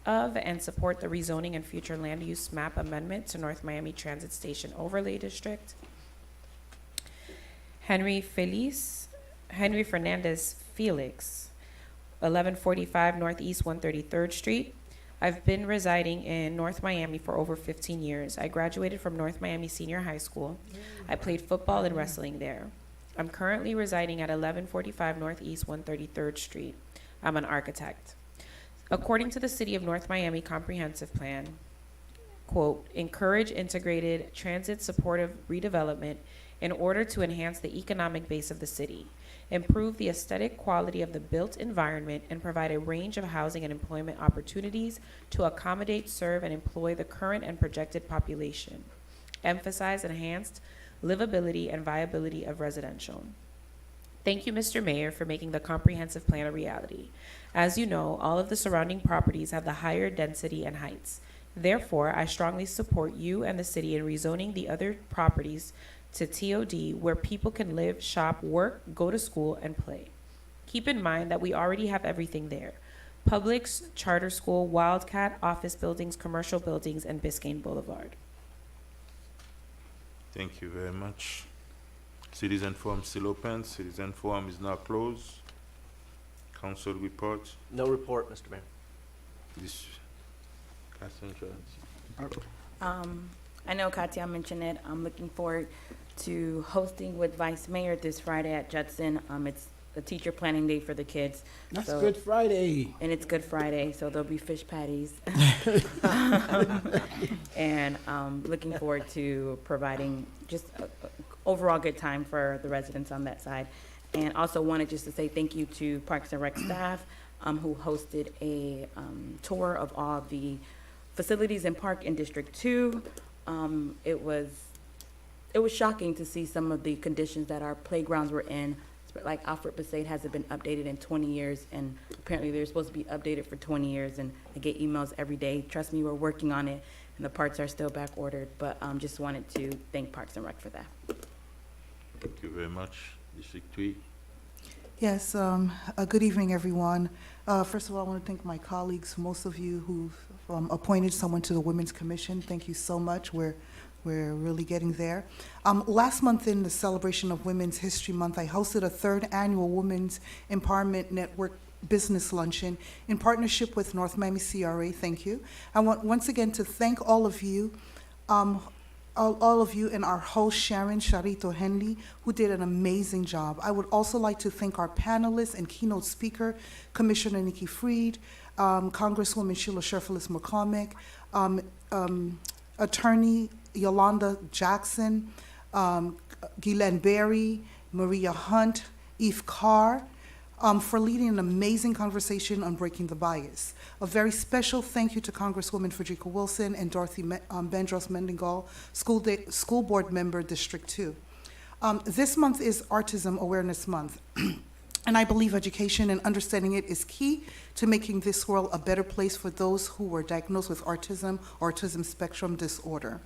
of and support the rezoning and future land use map amendment to North Miami Transit Station Overlay District. Henry Fernandez Felix, 1145 Northeast 133rd Street. I've been residing in North Miami for over 15 years. I graduated from North Miami Senior High School. I played football and wrestling there. I'm currently residing at 1145 Northeast 133rd Street. I'm an architect. According to the City of North Miami Comprehensive Plan, quote, encourage integrated transit supportive redevelopment in order to enhance the economic base of the city, improve the aesthetic quality of the built environment, and provide a range of housing and employment opportunities to accommodate, serve, and employ the current and projected population. Emphasize enhanced livability and viability of residential. Thank you, Mr. Mayor, for making the comprehensive plan a reality. As you know, all of the surrounding properties have the higher density and heights. Therefore, I strongly support you and the city in rezoning the other properties to TOD where people can live, shop, work, go to school, and play. Keep in mind that we already have everything there. Publix, charter school, Wildcat, office buildings, commercial buildings, and Biscayne Boulevard. Thank you very much. Citizen forum still open. Citizen forum is now closed. Council report. No report, Mr. Mayor. This Cassandra. I know Katia mentioned it. I'm looking forward to hosting with Vice Mayor this Friday at Judson. It's the teacher planning day for the kids. That's So- Good Friday. And it's Good Friday, so there'll be fish patties. And looking forward to providing just a overall good time for the residents on that side. And also wanted just to say thank you to Parks and Rec staff who hosted a tour of all the facilities and park in District 2. It was shocking to see some of the conditions that our playgrounds were in. Like Alfred Besaid hasn't been updated in 20 years, and apparently they're supposed to be updated for 20 years, and I get emails every day. Trust me, we're working on it, and the parts are still back ordered, but just wanted to thank Parks and Rec for that. Thank you very much. District 3. Yes, good evening, everyone. First of all, I want to thank my colleagues, most of you who've appointed someone to the Women's Commission. Thank you so much. We're really getting there. Last month in the celebration of Women's History Month, I hosted a 3rd annual Women's Empowerment Network Business Luncheon in partnership with North Miami CRA. Thank you. I want once again to thank all of you, all of you and our host, Sharon Charito Henley, who did an amazing job. I would also like to thank our panelists and keynote speaker, Commissioner Nikki Fried, Congresswoman Sheila Sherfilis McCormick, Attorney Yolanda Jackson, Guylaine Berry, Maria Hunt, Eve Carr, for leading an amazing conversation on breaking the bias. A very special thank you to Congresswoman Frederica Wilson and Dorothy Bendros Mendengal, School Board Member, District 2. This month is Autism Awareness Month. And I believe education and understanding it is key to making this world a better place for those who were diagnosed with autism or autism spectrum disorder.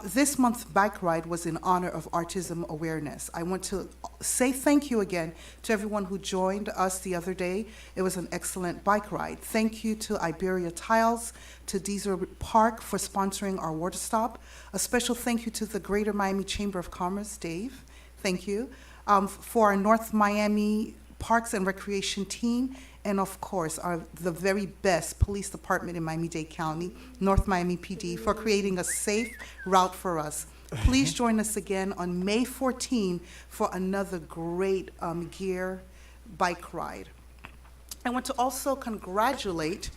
This month's bike ride was in honor of autism awareness. I want to say thank you again to everyone who joined us the other day. It was an excellent bike ride. Thank you to Iberia Tiles, to Deezer Park for sponsoring our water stop. A special thank you to the Greater Miami Chamber of Commerce, Dave. Thank you. For our North Miami Parks and Recreation team, and of course, the very best police department in Miami-Dade County, North Miami PD, for creating a safe route for us. Please join us again on May 14 for another great gear bike ride. I want to also congratulate,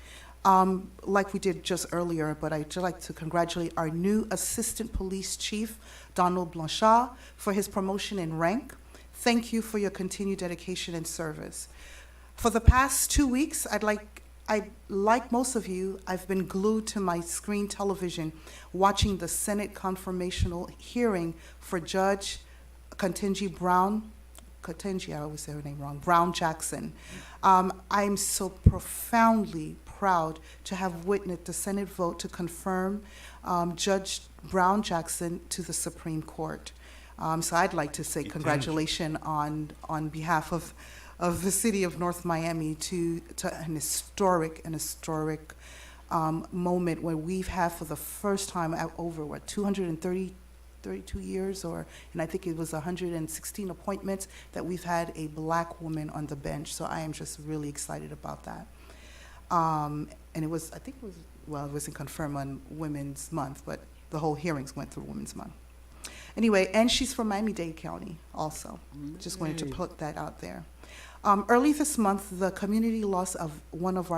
like we did just earlier, but I'd like to congratulate our new Assistant Police Chief, Donald Blanchard, for his promotion in rank. Thank you for your continued dedication and service. For the past 2 weeks, like most of you, I've been glued to my screen television watching the Senate confirmational hearing for Judge Ketanji Brown, I always say her name wrong, Brown Jackson. I'm so profoundly proud to have witnessed the Senate vote to confirm Judge Brown Jackson to the Supreme Court. So I'd like to say congratulations on behalf of the city of North Miami to an historic moment where we've had for the first time over 230 32 years, and I think it was 116 appointments that we've had a black woman on the bench. So I am just really excited about that. And it was, I think it was, well, it wasn't confirmed on Women's Month, but the whole hearings went through Women's Month. Anyway, and she's from Miami-Dade County also. Just wanted to put that out there. Early this month, the community lost of one of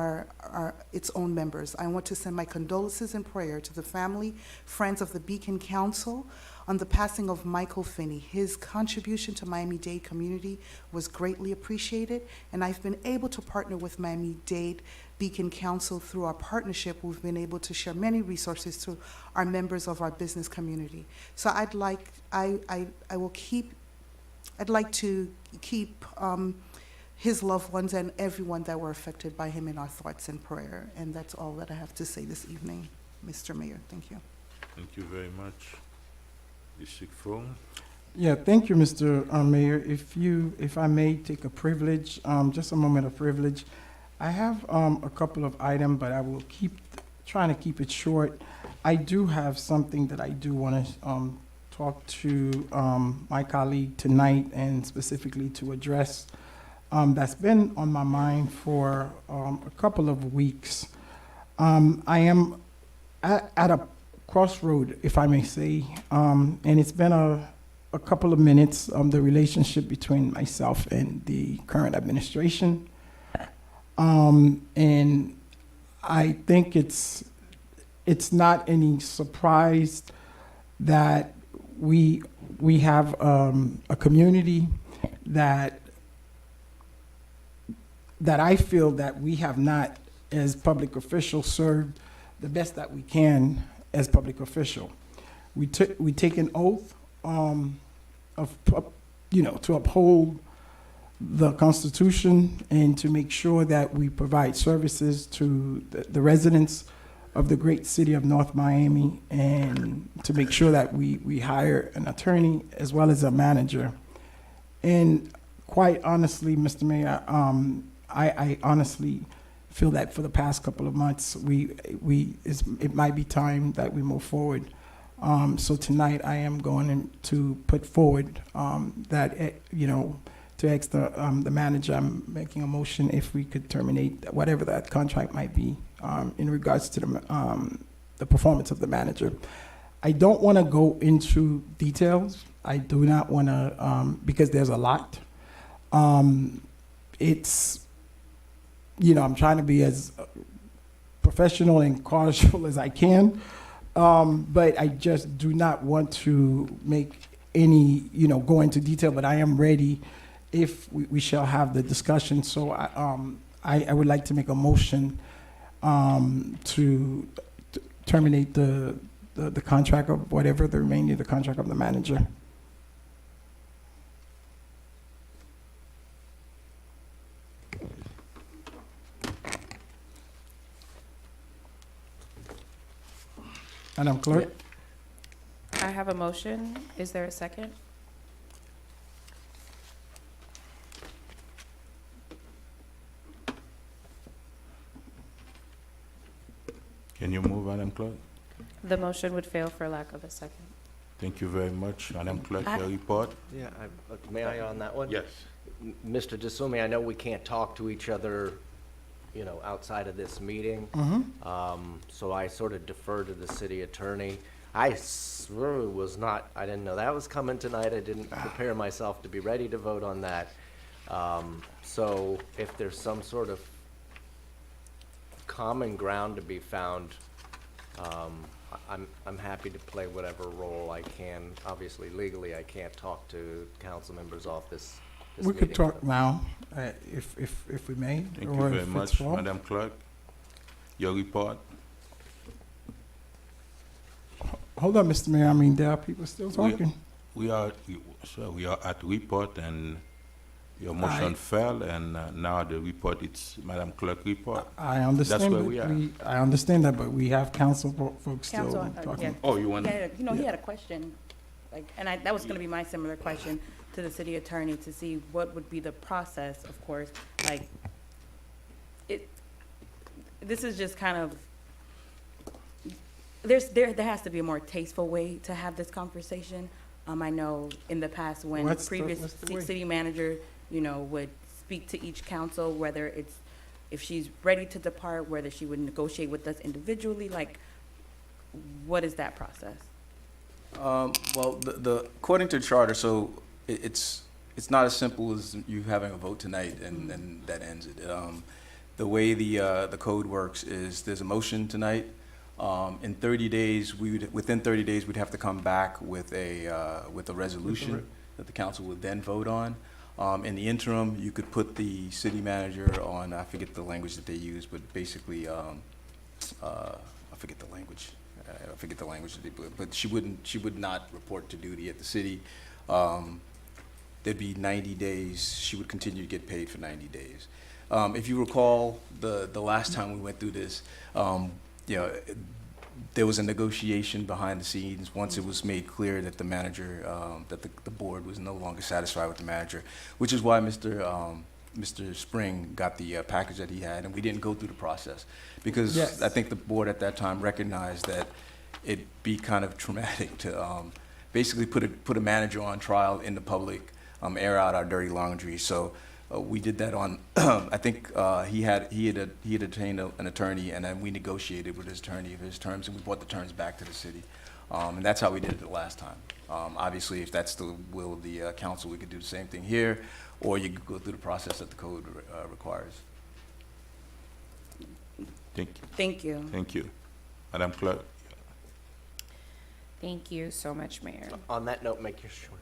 its own members. I want to send my condolences and prayer to the family, friends of the Beacon Council on the passing of Michael Finney. His contribution to Miami-Dade community was greatly appreciated, and I've been able to partner with Miami-Dade Beacon Council. Through our partnership, we've been able to share many resources to our members of our business community. So I'd like to keep his loved ones and everyone that were affected by him in our thoughts and prayer. And that's all that I have to say this evening, Mr. Mayor. Thank you. Thank you very much. District 4. Yeah, thank you, Mr. Mayor. If I may take a privilege, just a moment of privilege. I have a couple of items, but I will trying to keep it short. I do have something that I do want to talk to my colleague tonight, and specifically to address that's been on my mind for a couple of weeks. I am at a crossroad, if I may say, and it's been a couple of minutes, the relationship between myself and the current administration. And I think it's not any surprise that we have a community that I feel that we have not, as public officials, served the best that we can as public official. We take an oath to uphold the Constitution and to make sure that we provide services to the residents of the great city of North Miami, and to make sure that we hire an attorney as well as a manager. And quite honestly, Mr. Mayor, I honestly feel that for the past couple of months, it might be time that we move forward. So tonight I am going to put forward to ask the manager, I'm making a motion if we could terminate whatever that contract might be in regards to the performance of the manager. I don't want to go into details. I do not want to, because there's a lot. I'm trying to be as professional and cautious as I can, but I just do not want to make any, go into detail, but I am ready if we shall have the discussion. So I would like to make a motion to terminate the contract of whatever the remaining of the contract of the manager. Madam Clerk? I have a motion. Is there a second? Can you move, Madam Clerk? The motion would fail for lack of a second. Thank you very much. Madam Clerk, your report? Yeah, may I on that one? Yes. Mr. DeSume, I know we can't talk to each other, outside of this meeting. So I sort of defer to the city attorney. I didn't know that was coming tonight. I didn't prepare myself to be ready to vote on that. So if there's some sort of common ground to be found, I'm happy to play whatever role I can. Obviously, legally, I can't talk to council members off this We could meeting. talk now, if we may. Thank or you very if it's much, wrong. Madam Clerk. Your report? Hold on, Mr. Mayor. I mean, there are people still talking. We are at report, and your motion fell, and now the report, it's Madam Clerk report. I understand. That's where but we are. I understand that, but we have council folks still Council, talking. yeah. Oh, you want? He had a question, that was gonna be my similar question to the city attorney, to see what would be the process, of course, this is just kind of, there has to be a more tasteful way to have this conversation. I know in the past when What's the- previous what's the way? city manager, would speak to each council, whether it's, if she's ready to depart, whether she would negotiate with us individually, like, what is that process? Well, according to charter, so it's not as simple as you having a vote tonight and that ends it. The way the code works is there's a motion tonight. In 30 days, within 30 days, we'd have to come back with a resolution that the council would then vote on. In the interim, you could put the city manager on, I forget the language that they use, but basically, I forget the language. I forget the language that they put, but she would not report to duty at the city. There'd be 90 days. She would continue to get paid for 90 days. If you recall, the last time we went through this, there was a negotiation behind the scenes once it was made clear that the manager, that the board was no longer satisfied with the manager, which is why Mr. Spring got the package that he had, and we didn't go through the process. Because Yes. I think the board at that time recognized that it'd be kind of traumatic to basically put a manager on trial in the public, air out our dirty laundry. So we did that on, I think he had obtained an attorney, and then we negotiated with his attorney of his terms, and we brought the terms back to the city. And that's how we did it the last time. Obviously, if that's the will of the council, we could do the same thing here, or you could go through the process that the code requires. Thank you. Thank you. Thank you. Madam Clerk. Thank you so much, Mayor. On that note, make yours short.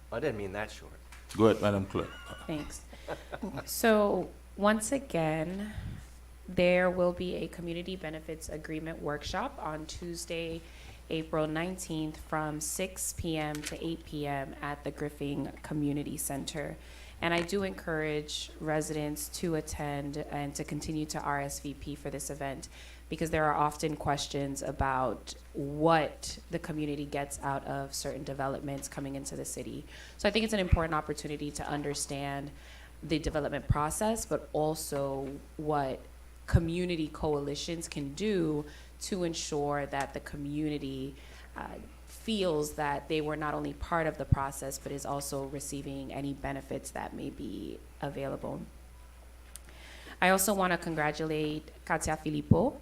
I didn't mean that short. Go ahead, Madam Clerk. Thanks. So, once again, there will be a community benefits agreement workshop on Tuesday, April 19th from 6 p.m. to 8 p.m. at the Griffin Community Center. And I do encourage residents to attend and to continue to RSVP for this event, because there are often questions about what the community gets out of certain developments coming into the city. So I think it's an important opportunity to understand the development process, but also what community coalitions can do to ensure that the community feels that they were not only part of the process, but is also receiving any benefits that may be available. I also want to congratulate Katia Filippo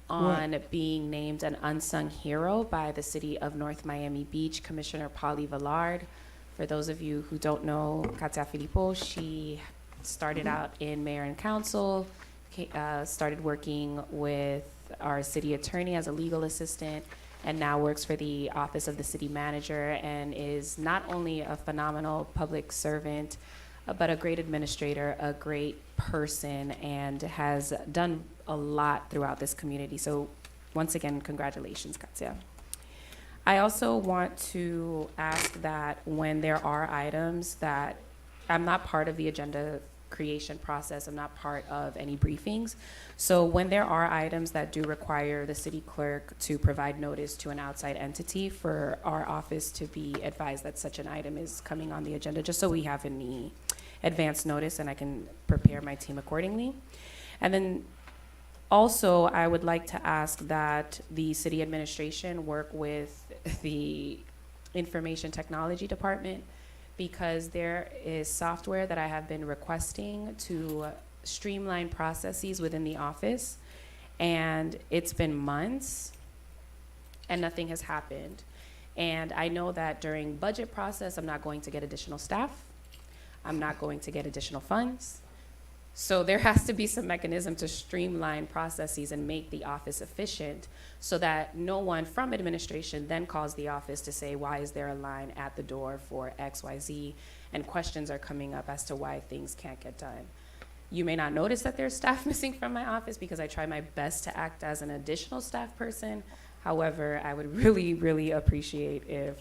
on being named an unsung hero by the city of North Miami Beach Commissioner Polly Villard. For those of you who don't know Katia Filippo, she started out in mayor and council, started working with our city attorney as a legal assistant, and now works for the office of the city manager, and is not only a phenomenal public servant, but a great administrator, a great person, and has done a lot throughout this community. So once again, congratulations, Katia. I also want to ask that when there are items that, I'm not part of the agenda creation process, I'm not part of any briefings. So when there are items that do require the city clerk to provide notice to an outside entity, for our office to be advised that such an item is coming on the agenda, just so we have any advance notice and I can prepare my team accordingly. And then also, I would like to ask that the city administration work with the information technology department, because there is software that I have been requesting to streamline processes within the office, and it's been months and nothing has happened. And I know that during budget process, I'm not going to get additional staff. I'm not going to get additional funds. So there has to be some mechanism to streamline processes and make the office efficient, so that no one from administration then calls the office to say, why is there a line at the door for XYZ? And questions are coming up as to why things can't get done. You may not notice that there's staff missing from my office, because I try my best to act as an additional staff person. However, I would really, really appreciate if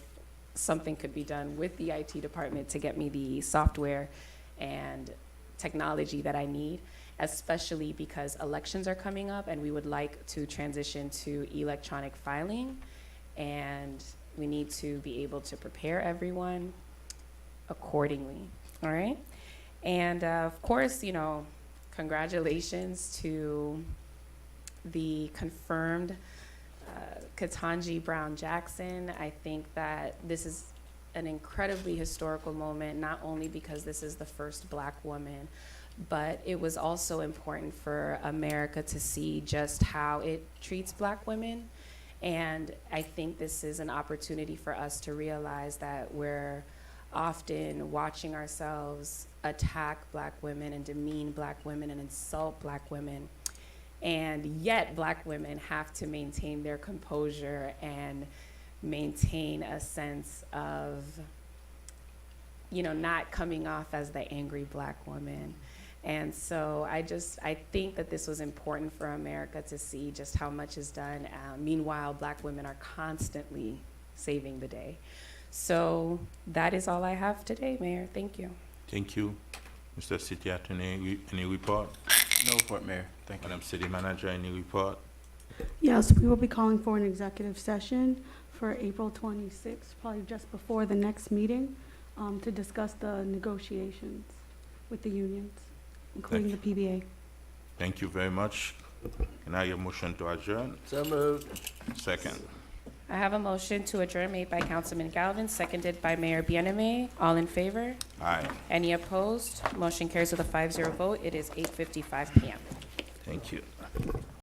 something could be done with the IT department to get me the software and technology that I need, especially because elections are coming up and we would like to transition to electronic filing, and we need to be able to prepare everyone accordingly, all right? And of course, you know, congratulations to the confirmed Ketanji Brown Jackson. I think that this is an incredibly historical moment, not only because this is the first Black woman, but it was also important for America to see just how it treats Black women. And I think this is an opportunity for us to realize that we're often watching ourselves attack Black women and demean Black women and insult Black women. And yet Black women have to maintain their composure and maintain a sense of, you know, not coming off as the angry Black woman. And so I think that this was important for America to see just how much is done. Meanwhile, Black women are constantly saving the day. So that is all I have today, Mayor. Thank you. Thank you. Mr. City Attorney, any report? No report, Mayor. Thank you. Madam City Manager, any report? Yes, we will be calling for an executive session for April 26th, probably just before the next meeting, to discuss the negotiations with the unions, including the PBA. Thank you very much. Can I hear a motion to adjourn? So moved. Second. I have a motion to adjourn made by Councilman Galvin, seconded by Mayor Bieneme. All in favor? Aye. Any opposed? Motion carries with a 5-0 vote. It is 8:55 p.m. Thank you.